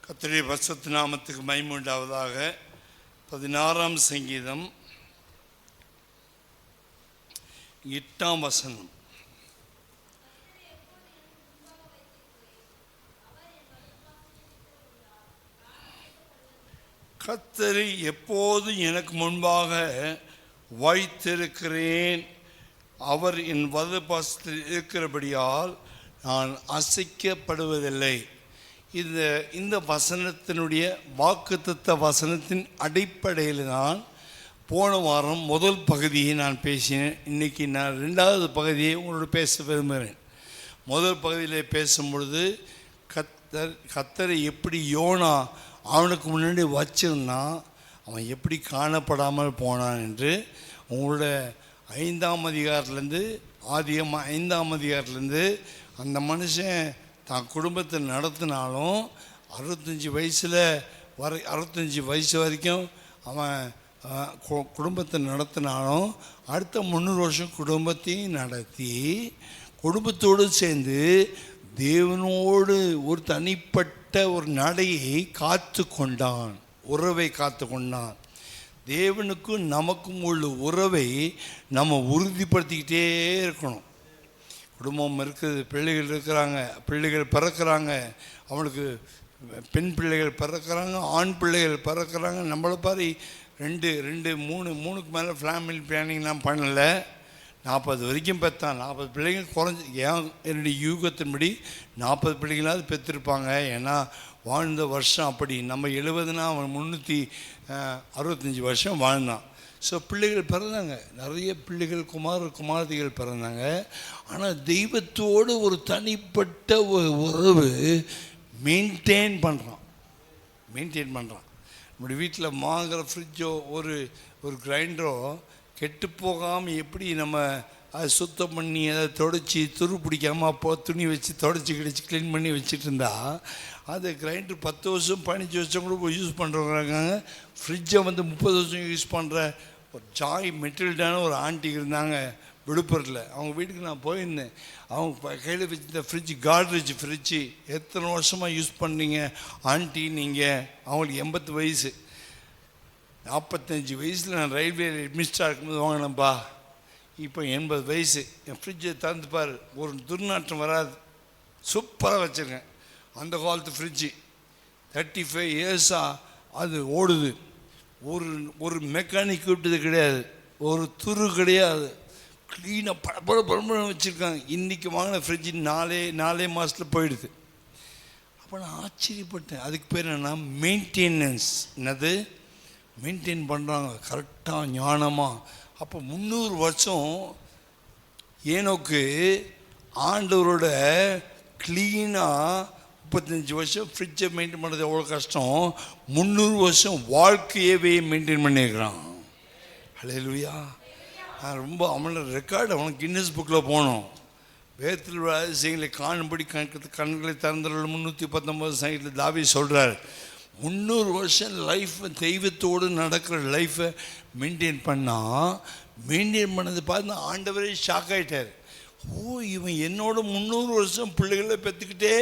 கர்த்தருடைய பரிசுத்த நாமத்துக்கு மகிமை உண்டாவதாக. 16ஆம் சங்கீதம் 8ஆம் வசனம். கர்த்தரை எப்போதும் எனக்கு முன்பாக வைத்திருக்கிறேன், அவர் என் வலதுபார்சத்தில் இருக்கிறபடியால் நான் அசைக்கப்படுவதில்லை. இந்த வசனத்தினுடைய வாக்குத்தத்த வசனத்தின் அடிப்படையில் தான் போன வாரம் முதல் பகுதியை நான் பேசினேன். இன்றைக்கி நான் 2வது பகுதியை உங்களோட பேச விரும்புகிறேன். முதல் பகுதியில் பேசும்பொழுது கர்த்தரை எப்படி யோனா அவனுக்கு முன்னாடி வச்சிருந்தான், அவன் எப்படி காணப்படாமல் போனான் என்று உங்களோட 5ஆம் அதிகாரத்துலேருந்து ஆதியாகமம் 5ஆம் அதிகாரத்துலேருந்து அந்த மனுஷன் தான் குடும்பத்தை நடத்தினாலும் 65 வயசு வரைக்கும் அவன் குடும்பத்தை நடத்தினாலும் அடுத்த 300 வருஷம் குடும்பத்தையும் நடத்தி குடும்பத்தோடு சேர்ந்து தேவனோடு ஒரு தனிப்பட்ட ஒரு நடையை காத்து கொண்டான், உறவை காத்து கொண்டான். தேவனுக்கும் நமக்கும் உள்ள உறவை நம்ம உறுதிப்படுத்திக்கிட்டே இருக்கணும். குடும்பம் இருக்குது, பிள்ளைகள் இருக்கிறாங்க, பிள்ளைகள் பிறக்கிறாங்க, அவனுக்கு பெண் பிள்ளைகள் பிறக்கிறாங்க, ஆண் பிள்ளைகள் பிறக்கிறாங்க. நம்மளை பாரு 3க்கு மேலே ஃபேமிலி பிளானிங்லாம் பண்ணலை. 40 வரைக்கும் பெற்றான். 40 பிள்ளைகள் குறைஞ்சி என்னுடைய யூகத்தின்படி 40 பிள்ளைகளாவது பெற்றிருப்பாங்க. ஏன்னா வாழ்ந்த வருஷம் அப்படி. நம்ம 70னா அவன் 365 வருஷம் வாழ்ந்தான். ஸோ பிள்ளைகள் பிறந்தாங்க, நிறைய பிள்ளைகள் குமாரதிகள் பிறந்தாங்க. ஆனால் தெய்வத்தோடு ஒரு தனிப்பட்ட ஒரு உறவு மெயின்டைன் பண்ணுறான். நம்முடைய வீட்டில் வாங்குகிற ஃப்ரிட்ஜோ ஒரு கிரைண்டரோ கெட்டு போகாமல் எப்படி நம்ம அதை சுத்தம் பண்ணி அதை தொடச்சி துரு பிடிக்காமல் அப்போது துணி வச்சு தொடச்சி க்ளீன் பண்ணி வச்சுட்டு இருந்தா அது கிரைண்டர் 10 வருஷம் 15 வருஷம் கூட யூஸ் பண்ணுறவங்க. ஃப்ரிட்ஜை 30 வருஷம் யூஸ் பண்ணுற ஒரு ஜாய் மெட்டில்டான ஒரு ஆண்டி இருந்தாங்க விழுப்புரத்தில். அவங்க வீட்டுக்கு நான் போயிருந்தேன். அவங்க கையில் வச்சுருந்த காட்ரேஜ் ஃப்ரிட்ஜு எத்தனை வருஷமாக யூஸ் பண்ணீங்க ஆண்டி நீங்கள்? அவங்களுக்கு 80 வயசு. 45 வயசில் நான் ரயில்வே மினிஸ்டராக இருக்கும்போது வாங்கினேன்ப்பா. இப்போ 80 வயசு. என் ஃப்ரிட்ஜை திறந்துப்பார், ஒரு துர்நாற்றம் வராது, சூப்பராக வச்சுருக்கேன். அந்த காலத்து ஃப்ரிட்ஜு 35 இயர்ஸாக அது ஓடுது. ஒரு மெக்கானிக் விட்டது கிடையாது, ஒரு துரு கிடையாது, க்ளீனாக படப்பட வச்சுருக்காங்க. இன்றைக்கி வாங்கின ஃப்ரிட்ஜு 4 மாதத்தில் போயிடுது. அப்போ நான் ஆச்சரியப்பட்டேன். அதுக்கு பேர் என்னென்னா மெயின்டெனன்ஸ். என்னது மெயின்டைன் பண்ணுறாங்க கரெக்டாக ஞானமாக. அப்போ 300 வருஷம் ஏனோக்கு ஆண்டவரோட க்ளீனாக 35 வருஷம் ஃப்ரிட்ஜை மெயின்டைன் பண்ணுறது எவ்வளோ கஷ்டம். 300 வருஷம் வாழ்க்கையவே மெயின்டைன் பண்ணியிருக்கிறான். ஹல்லேலூயா. நான் ரொம்ப அவனோட ரெக்கார்டு அவனுக்கு கின்னஸ் புக்கில் போனோம். வேதத்தில் அதிசயங்களை காணும்படி கண்களை திறந்துள்ள 319 சங்கீதத்தில் தாவீது சொல்கிறார். 300 வருஷம் லைஃப் தெய்வத்தோடு நடக்கிற லைஃப்பை மெயின்டைன் பண்ணது பார்த்து ஆண்டவரே ஷாக் ஆகிட்டார். இவன் என்னோட 300 வருஷம் பிள்ளைகளை பெற்றுக்கிட்டே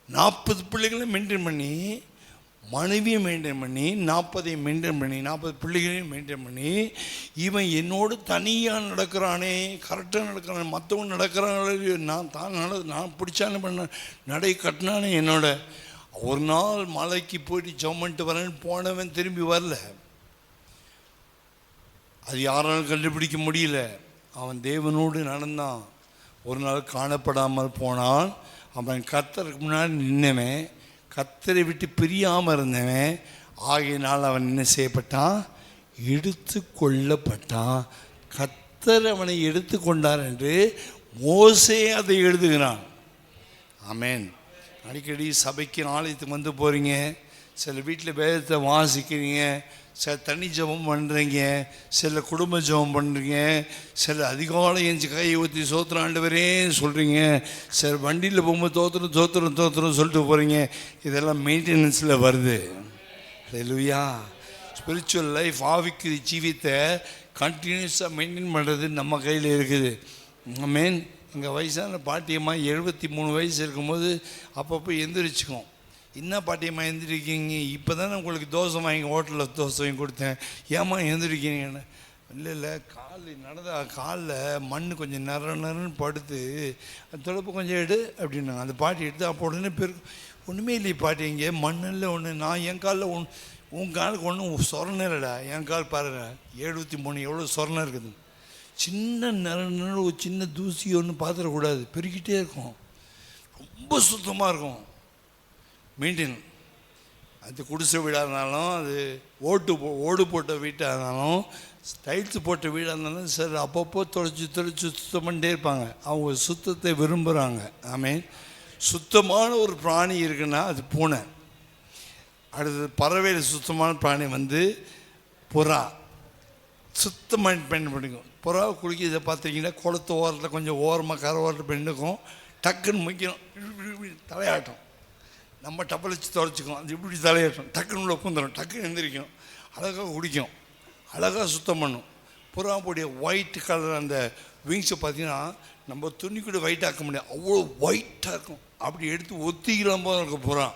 40 பிள்ளைகளை மெயின்டைன் பண்ணி, மனைவியை மெயின்டைன் பண்ணி, 40ஐயும் மெயின்டைன் பண்ணி, 40 பிள்ளைகளையும் மெயின்டைன் பண்ணி, இவன் என்னோடு தனியாக நடக்கிறானே, கரெக்டாக நடக்கிறானே, மற்றவங்க நடக்கிறாங்களே, நான் பிடிச்சானே பண்ண நடை கட்டினானே என்னோட. ஒரு நாள் மலைக்கு போயிட்டு ஜெபம் பண்ணிட்டு வரேன்னு போனவன் திரும்பி வரல. அது யாராலும் கண்டுபிடிக்க முடியல. அவன் தேவனோடு நடந்தான். ஒரு நாள் காணப்படாமல் போனான். அவன் கர்த்தருக்கு முன்னாடி நின்னவன், கர்த்தரை விட்டு பிரியாமல் இருந்தவன். ஆகையினால் அவன் என்ன செய்யப்பட்டான்? எடுத்து கொள்ளப்பட்டான். கர்த்தர் அவனை எடுத்து கொண்டார் என்று மோசே அதை எழுதுகிறான். ஆமென். அடிக்கடி சபைக்கு ஆலயத்துக்கு வந்து போகிறீங்க, சில வீட்டில் வேதத்தை வாசிக்கிறீங்க, சில தனி ஜெபம் பண்ணுறீங்க, சில குடும்ப ஜெபம் பண்ணுறீங்க, சில அதிகாலை எஞ்சி கையை ஊற்றி சோத்திரம் ஆண்டவரே சொல்கிறீங்க, சில வண்டியில் போகும்போது தோத்திரம் சொல்லிட்டு போகிறீங்க. இதெல்லாம் மெயின்டெனன்ஸில் வருது. ஹல்லேலூயா. ஸ்பிரிச்சுவல் லைஃப் ஆவிக்குரிய ஜீவித்தை கண்டினியூஸாக மெயின்டைன் பண்ணுறது நம்ம கையில் இருக்குது. எங்கள் வயசான பாட்டியம்மா 73 வயசு இருக்கும்போது அப்பப்போ எந்திரிச்சுக்கும். என்ன பாட்டியம்மா எழுந்திருக்கீங்க? இப்போ தானே உங்களுக்கு தோசை வாங்கி ஹோட்டலில் தோசை வாங்கி கொடுத்தேன், ஏம்மா எழுந்திருக்கீங்கன்னு. இல்லை காலில் மண் கொஞ்சம் நரன்னு படுத்து தொலைப்பு கொஞ்சம் எடு அப்படின்னாங்க. அந்த பாட்டி எடுத்து அப்போ உடனே ஒன்றுமே இல்லையே பாட்டி, இங்கே மண்ணில் ஒன்று, நான் என் காலில் உன் காலுக்கு ஒன்றும் சொரணை இல்லைடா, என் கால் பாருங்க 73 எவ்வளோ சொரணை இருக்குது. சின்ன நர ஒரு சின்ன தூசி ஒன்று பார்த்துடக்கூடாது, பெருக்கிட்டே இருக்கும், ரொம்ப சுத்தமாக இருக்கும். மெயின்டைன். அது குடிசை வீடாக இருந்தாலும், அது ஓடு போட்ட வீட்டாக இருந்தாலும், டைல்ஸ் போட்ட வீடாக இருந்தாலும் சரி, அப்பப்போ தொலைச்சி சுத்தம் பண்ணிட்டே இருப்பாங்க. அவங்க சுத்தத்தை விரும்புகிறாங்க. ஆமீன். சுத்தமான ஒரு பிராணி இருக்குன்னா அது பூனை. அடுத்தது பறவையில் சுத்தமான பிராணி வந்து புறா. சுத்தமாக பயன்படுக்கும். புறா குளிக்க இதை பார்த்தீங்கன்னா குளத்து ஓரத்தில் கொஞ்சம் ஓரமாக கரை ஓரத்தில் பெண்ணுக்கும், டக்குன்னு முக்கியம் தலையாட்டம். நம்ம டப்பளிச்சு துடைச்சிக்கும், அது இப்படி தலையாட்டம், டக்குன்னு உள்ள பூந்துடும், டக்குன்னு எழுந்திரிக்கும், அழகாக குடிக்கும், அழகாக சுத்தம் பண்ணும். புறாவுடைய ஒயிட் கலர் அந்த விங்ஸை பார்த்தீங்கன்னா நம்ம துணி கூட ஒயிட் ஆக்க முடியாது, அவ்வளோ ஒயிட்டாக இருக்கும். அப்படி எடுத்து ஒத்திக்கலாம் போது இருக்கும் புறா.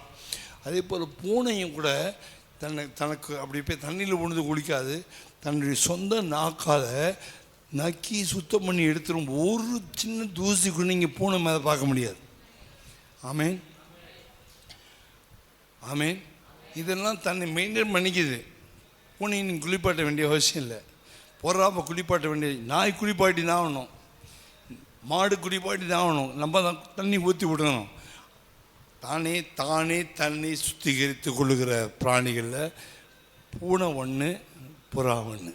அதே போல் பூனையும் கூட தனக்கு அப்படி போய் தண்ணியில் விழுந்து குளிக்காது, தன்னுடைய சொந்த நாக்கால் நக்கி சுத்தம் பண்ணி எடுத்துரும். ஒரு சின்ன தூசி கூட நீங்கள் பூனை மேலே பார்க்க முடியாது. ஆமீன், ஆமீன். இதெல்லாம் தன்னை மெயின்டைன் பண்ணிக்குது. பூனையை நீங்கள் குளிப்பாட்ட வேண்டிய அவசியம் இல்லை, பொறாப்ப குளிப்பாட்ட வேண்டிய. நாய் குளிப்பாட்டி தான் ஆகணும், மாடு குளிப்பாட்டி தான் ஆகணும், நம்ம தான் தண்ணி ஊற்றி விடணும். தானே தண்ணி சுத்திகரித்து கொள்ளுகிற பிராணிகளில் பூனை ஒன்று, புறா ஒன்று.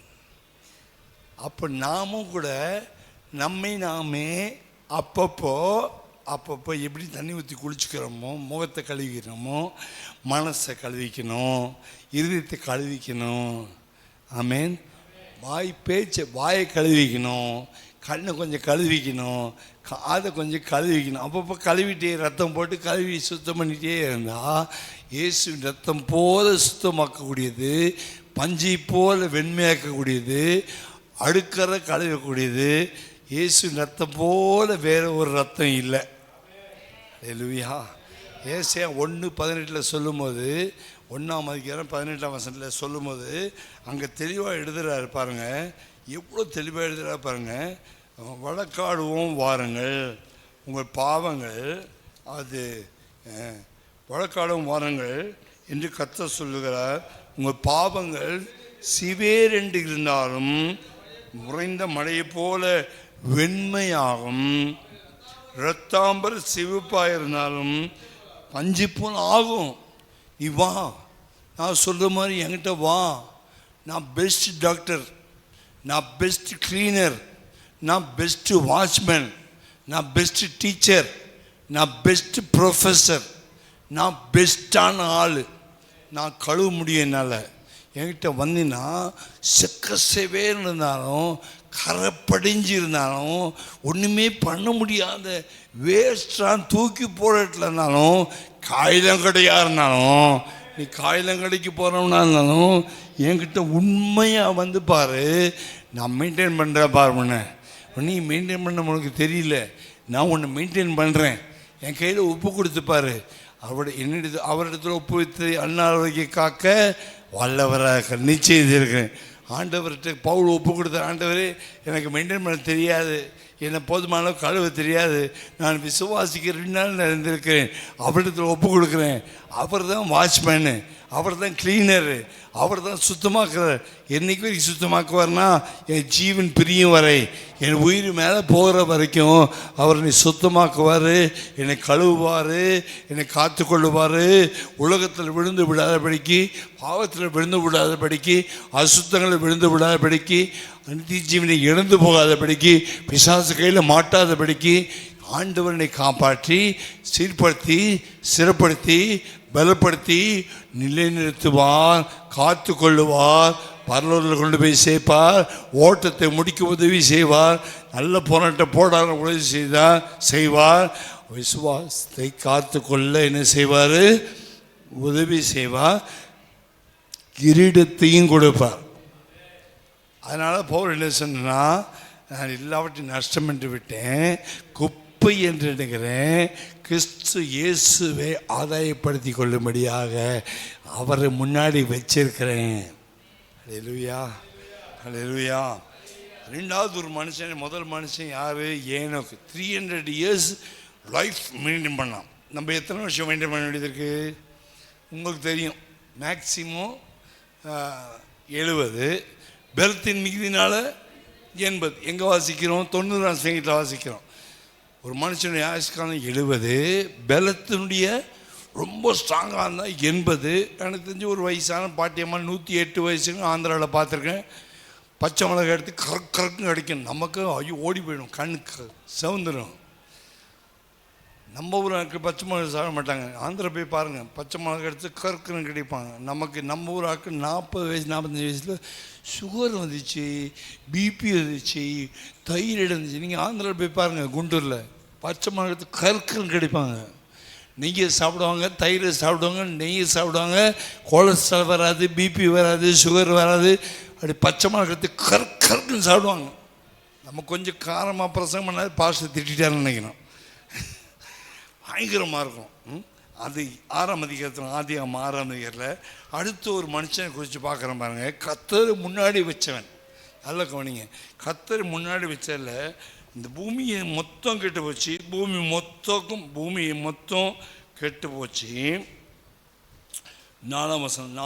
அப்போ நாமும் கூட நாமே அப்பப்போ எப்படி தண்ணி ஊற்றி குளிச்சுக்கிறோமோ, முகத்தை கழுவிக்கிறோமோ, மனசை கழுவிக்கணும், இருதயத்தை கழுவிக்கணும். ஆமீன். வாயை கழுவிக்கணும், கண்ணை கொஞ்சம் கழுவிக்கணும், காதை கொஞ்சம் கழுவிக்கணும். அப்பப்போ கழுவிட்டே ரத்தம் போட்டு கழுவி சுத்தம் பண்ணிகிட்டே இருந்தால் இயேசு ரத்தம் போல சுத்தமாக்கக்கூடியது, பஞ்சை போல வெண்மையாக்கக்கூடியது, அடுக்கரை கழுவக்கூடியது. இயேசு ரத்தம் போல வேறு ஒரு ரத்தம் இல்லை. அல்லேலூயா. ஏசாயா 1:18 சொல்லும்போது, 1:18 சொல்லும்போது அங்கே தெளிவாக எழுதுகிறாரு பாருங்க, எவ்வளோ தெளிவாக எழுதுகிறா பாருங்க. வழக்காடுவோம் வாருங்கள், உங்கள் பாவங்கள் அது வழக்காடும் வாருங்கள் என்று கர்த்தர் சொல்லுகிறார். உங்கள் பாவங்கள் சிவேரென்று இருந்தாலும் உறைந்த மழையை போல வெண்மையாகும், இரத்தாம்பர சிவப்பாக இருந்தாலும் பஞ்சு போல் ஆகும். நீ வா, நான் சொல்கிற மாதிரி என்கிட்ட வா. நான் பெஸ்ட் டாக்டர், நான் பெஸ்ட் கிளீனர், நான் பெஸ்ட்டு வாட்ச்மேன், நான் பெஸ்ட்டு டீச்சர், நான் பெஸ்ட்டு ப்ரொஃபஸர், நான் பெஸ்ட்டான ஆள். நான் கழுவ முடியும் என்னால். என்கிட்ட வந்தீங்கன்னா செக்கசேவேன்னு இருந்தாலும், கரைப்படிஞ்சு இருந்தாலும், ஒன்றுமே பண்ண முடியாத வேஸ்டாக தூக்கி போடட்டில் இருந்தாலும், காயிலங்கடையாக இருந்தாலும், நீ காயிலங்கடைக்கு போகிறோம்னா இருந்தாலும் என்கிட்ட உண்மையாக வந்து பாரு. நான் மெயின்டைன் பண்ணுறேன் பாருன்னு. நீ மெயின்டைன் பண்ண உனக்கு தெரியல, நான் உன்னை மெயின்டைன் பண்ணுறேன். என் கையில் உப்பு கொடுத்துப்பாரு. அவரிடத்தில் ஒப்பு வைத்து அன்னாரோக்கிய காக்க வல்லவராக நிச்சயம் இருக்கிறேன். ஆண்டவர்கிட்ட பவுல் ஒப்பு கொடுத்த, ஆண்டவரே எனக்கு மெயின்டைன் பண்ண தெரியாது, என்னை போதுமான கழுவ தெரியாது, நான் விசுவாசிக்க 2 நாள் நடந்திருக்கிறேன், அவரிடத்தில் ஒப்பு கொடுக்குறேன். அவர் தான் வாட்ச்மேனு, அவர் தான் கிளீனரு, அவர் தான் சுத்தமாக்குறார். என்னைக்கு வரைக்கும் சுத்தமாக்குவார்னா, என் ஜீவன் பிரியும் வரை, என் உயிர் மேலே போகிற வரைக்கும் அவர் என்னை சுத்தமாக்குவார், என்னை கழுவுவார், என்னை காத்து கொள்ளுவார். உலகத்தில் விழுந்து விடாதபடிக்கு, பாவத்தில் விழுந்து விடாதபடிக்கு, அசுத்தங்களில் விழுந்து விடாதபடிக்கு, நித்திய ஜீவனை இழந்து போகாதபடிக்கு, பிசாசு கையில் மாட்டாதபடிக்கு ஆண்டவரை காப்பாற்றி சீர்படுத்தி சிறப்படுத்தி பலப்படுத்தி நிலைநிறுத்துவார், காத்து கொள்ளுவார், பரலோகத்தில் கொண்டு போய் சேர்ப்பார், ஓட்டத்தை முடிக்க உதவி செய்வார், நல்ல போராட்டம் போடாத உதவி செய்வார். விசுவாசத்தை காத்து கொள்ள என்ன செய்வார்? உதவி செய்வார், கிரீடத்தையும் கொடுப்பார். அதனால் பவுல் என்ன சொன்னால், நான் எல்லாவற்றையும் நஷ்டம் என்று விட்டேன், குப்பை என்று நினைக்கிறேன், கிறிஸ்து இயேசுவை ஆதாயப்படுத்தி கொள்ளும்படியாக அவரை முன்னாடி வச்சிருக்கிறேன். ஹல்லேலூயா, ஹல்லேலூயா. ரெண்டாவது ஒரு மனுஷன், முதல் மனுஷன் யார்? ஏனோக்கு. 300 years லைஃப் மெயின்டைன் பண்ணான். நம்ம எத்தனை வருஷம் மெயின்டைன் பண்ண வேண்டியது இருக்குது? உங்களுக்கு தெரியும், மேக்சிமம் 70. பெலத்தின் மிகுதினால் 80. எங்கே வாசிக்கிறோம்? 90 சங்கீதத்தில் வாசிக்கிறோம். ஒரு மனுஷனுடைய ஆயுஷ்காலம் 70, பெலத்தினுடைய ரொம்ப ஸ்ட்ராங்காக இருந்தால் 80. எனக்கு தெரிஞ்சு ஒரு வயசான பாட்டியம்மா 108 வயசுங்க ஆந்திராவில் பார்த்துருக்கேன். பச்சை மிளகாய் எடுத்து கறக்கும் கிடைக்கும். நமக்கு ஐயோ ஓடி போயிடும், கண்ணுக்கு செவந்துடும். நம்ம ஊராக்கு பச்சை மிளகாய் சாப்பிட மாட்டாங்க. ஆந்திரா போய் பாருங்கள், பச்சை மிளகாய் எடுத்து கறக்குன்னு கிடைப்பாங்க. நமக்கு நம்ம ஊராக்கு 40 வயசு 45 வயசில் சுகர் வந்துச்சு, பிபி வந்துச்சு, தைராய்டு வந்துச்சு. நீங்கள் ஆந்திராவில் போய் பாருங்கள், குண்டூரில் பச்சை மிளகாய் எடுத்து கறக்குன்னு கிடைப்பாங்க. நெய்யை சாப்பிடுவாங்க, தயிர் சாப்பிடுவாங்க, நெய்யை சாப்பிடுவாங்க. கொலஸ்ட்ரால் வராது, பிபி வராது, சுகர் வராது. அப்படி பச்சை மிளகாய் எடுத்து கறக்குன்னு சாப்பிடுவாங்க. நம்ம கொஞ்சம் காரமாக பிரசங்கம் பண்ணாது பாஸ்டர் திட்டான்னு நினைக்கிறோம். பயங்கரமாக இருக்கும். அது 6ஆம் அதிகாரத்தில், ஆதியாகமம் 6ஆம் அதிகாரத்தில் அடுத்த ஒரு மனுஷனை குறித்து பார்க்குறேன் பாருங்க. கர்த்தர் முன்னாடி வச்சவன். நல்லா கவனிங்க, கர்த்தர் முன்னாடி வச்சதில் இந்த பூமியை மொத்தம் கெட்டு போச்சு. பூமியை மொத்தம் கெட்டு போச்சு. 4ஆம் வசனம்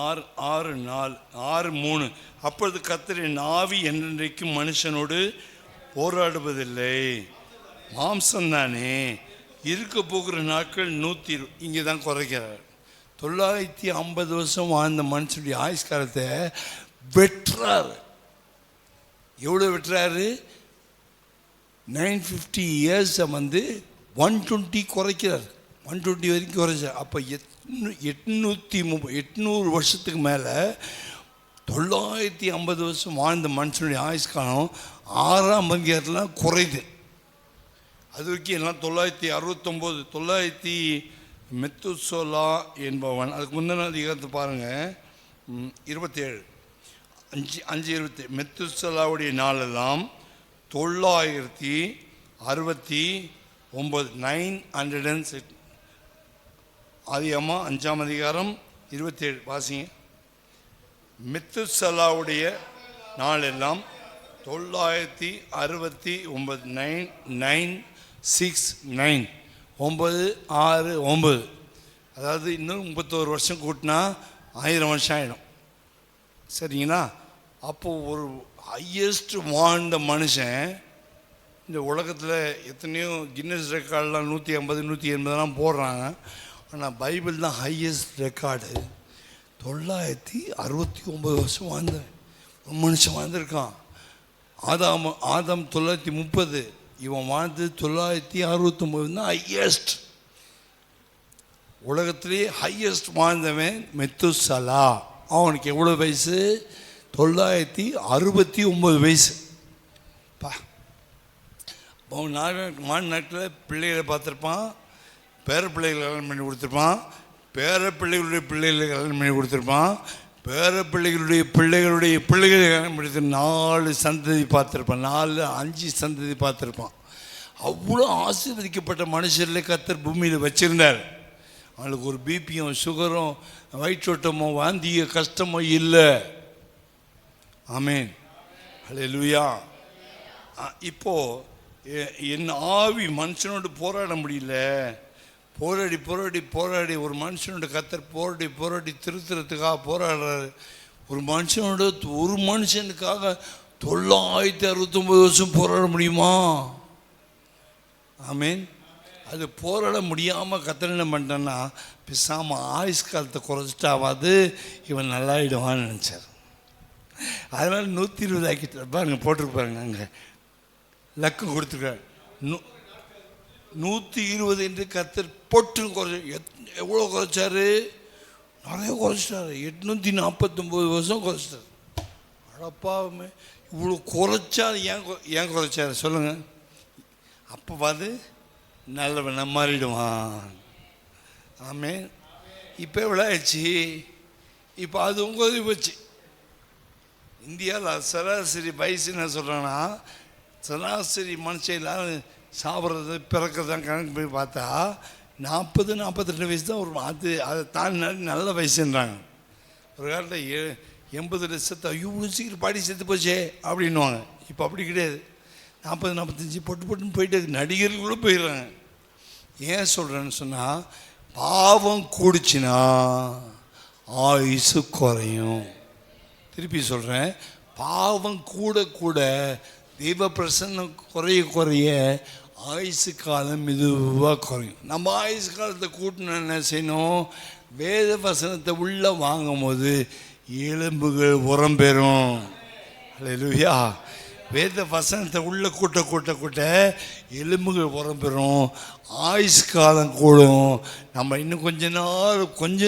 6:3. அப்பொழுது கர்த்தரின் ஆவி என்றைக்கும் மனுஷனோடு போராடுவதில்லை, மாம்சம்தானே, இருக்க போகிற நாட்கள் 120. இங்கே தான் குறைக்கிறார். 950 வருஷம் வாழ்ந்த மனுஷனுடைய ஆயுஷ்காலத்தை வெட்டுறாரு. எவ்வளோ வெட்டுறாரு? 950 இயர்ஸை 120 குறைக்கிறார். 120 வரைக்கும் குறைச்சார். அப்போ 800 வருஷத்துக்கு மேலே 950 வருஷம் வாழ்ந்த மனுஷனுடைய ஆயுஷ்காலம் 6ஆம் அதிகாரத்தில் குறையுது. அது வரைக்கும் எல்லாம் 969 மெத்துசோலா என்பவன். அதுக்கு முந்தின அதிகாரத்தை பாருங்கள், 27 5:27. மெத்துசோலாவுடைய நாளெல்லாம் 969, 906. ஆதியாகமம் 5ஆம் அதிகாரம் 27 வாசிங்க. மெத்துசலாவுடைய நாளெல்லாம் 969, 969, 969. அதாவது இன்னும் 31 வருஷம் கூட்டினா 1000 வருஷம் ஆகிடும். சரிங்களா? அப்போது ஒரு ஹையஸ்ட் வாழ்ந்த மனுஷன் இந்த உலகத்தில் எத்தனையோ கின்னஸ் ரெக்கார்டெலாம் 150 180 போடுறாங்க. ஆனால் பைபிள் தான் ஹையஸ்ட் ரெக்கார்டு. 969 வருஷம் வாழ்ந்தேன் ஒரு மனுஷன் வாழ்ந்திருக்கான். ஆதாம் 930, இவன் வாழ்ந்தது 969 தான் ஹையஸ்ட். உலகத்திலே ஹையஸ்ட் வாழ்ந்தவன் மெத்துசலா. அவனுக்கு எவ்வளோ வயசு? 969 வயசு. பா, அவன் நாட்டில் பிள்ளைகளை பார்த்துருப்பான், பேர பிள்ளைகளை கல்யாணம் பண்ணி கொடுத்துருப்பான், பேர பிள்ளைகளுடைய பிள்ளைகளை கல்யாணம் பண்ணி கொடுத்துருப்பான், பேர பிள்ளைகளுடைய பிள்ளைகளுடைய பிள்ளைகளை கல்யாணம் பண்ணி 4 சந்ததி பார்த்துருப்பான், 4-5 சந்ததி பார்த்துருப்பான். அவ்வளோ ஆசீர்வதிக்கப்பட்ட மனுஷரில் கர்த்தர் பூமியில் வச்சுருந்தார். அவங்களுக்கு ஒரு பிபியும் சுகரும் வயிற்றோட்டமோ வாந்தியோ கஷ்டமோ இல்லை. ஆமேன், ஹல்லேலூயா. இப்போது என் ஆவி மனுஷனோடு போராட முடியல. போராடி போராடி போராடி ஒரு மனுஷனோட கர்த்தர் போராடி போராடி திருத்துறதுக்காக போராடுறாரு. ஒரு மனுஷனுக்காக 969 வருஷம் போராட முடியுமா? ஆமீன். அது போராட முடியாமல் கர்த்தர் என்ன பண்ணிட்டேன்னா, பேசாமல் ஆயுஷ் காலத்தை குறைச்சிட்டாவது இவன் நல்லாயிடுவான்னு நினச்சார். அதனால் 120 ஆக்கிட்டு பாருங்க, போட்டிருப்பாருங்க, அங்கே லக்கம் கொடுத்துருக்காரு. 120 என்று கர்த்தர் போட்டு குறைச்சி. எவ்வளோ குறைச்சாரு? நிறைய குறைச்சிட்டாரு. 849 வருஷம் குறைச்சிட்டாரு. அடப்பாவுமே, இவ்வளோ குறைச்சா ஏன் குறைச்சாரு சொல்லுங்கள்? அப்போ பார்த்து நல்லவன் மாறிடுவான். ஆமே. இப்போ எவ்வளோ ஆயிடுச்சு? இப்போ அது உங்கள் போச்சு. இந்தியாவில் சராசரி வயசு என்ன சொல்கிறாங்கன்னா, சராசரி மனுஷன் எல்லாரும் சாப்பிட்றது பிறக்கிறதான் கணக்கு போய் பார்த்தா 42 வயசு தான் ஒரு அதை தாண்டி நல்ல வயசுன்றாங்க. ஒரு காலத்தில் 80 லட்சத்து ஐயோ சீக்கிரம் பாடி செத்து போச்சே அப்படின்வாங்க. இப்போ அப்படி கிடையாது. 40-45 பொட்டுன்னு போயிட்டு நடிகர்களும் போயிடுறாங்க. ஏன் சொல்கிறேன்னு சொன்னால், பாவம் கூடிச்சுன்னா ஆயுசு குறையும். திருப்பி சொல்கிறேன், பாவம் கூட கூட தெய்வ பிரசன்னம் குறைய ஆயுசு காலம் மெதுவாக குறையும். நம்ம ஆயுசு காலத்தை கூட்டணும் என்ன செய்யணும்? வேத வசனத்தை உள்ளே வாங்கும் போது எலும்புகள் உரம் பெறும். அல்லேலூயா. வேத வசனத்தை உள்ளே கூட்ட எலும்புகள் உரம் பெறும், ஆயுசு காலம் கூடும். நம்ம இன்னும் கொஞ்ச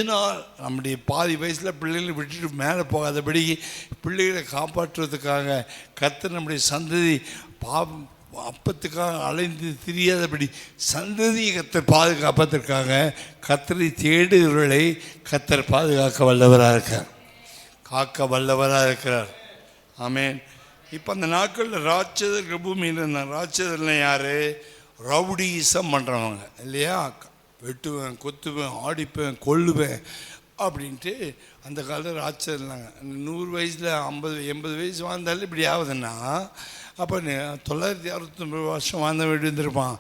நாள் நம்முடைய பாதி வயசில் பிள்ளைகளை விட்டுட்டு மேலே போகாதபடி பிள்ளைகளை காப்பாற்றுவதற்காக கர்த்தர் நம்முடைய சந்ததி அப்பத்துக்காக அலைந்து திரியாதபடி சந்ததியை கர்த்தர் பாதுகாப்பதற்காக கர்த்தரை தேடுகிறவர்களை கர்த்தர் பாதுகாக்க வல்லவராக இருக்கார், காக்க வல்லவராக இருக்கிறார். ஆமென். இப்போ அந்த நாட்களில் ராட்சதர்கள் பூமியில் இருந்தாங்க. ராட்சதர்லாம் யார்? ரவுடிசம் பண்ணுறவங்க இல்லையா? வெட்டுவேன், கொத்துவேன், ஆடிப்பேன், கொல்லுவேன் அப்படின்ட்டு அந்த காலத்தில் ராட்சதர் இருந்தாங்க. 100 வயசில் 50-80 வயசு வாழ்ந்தாலும் இப்படி ஆகுதுன்னா, அப்போ 969 வருஷம் வாழ்ந்த வேண்டியிருந்திருப்பான்.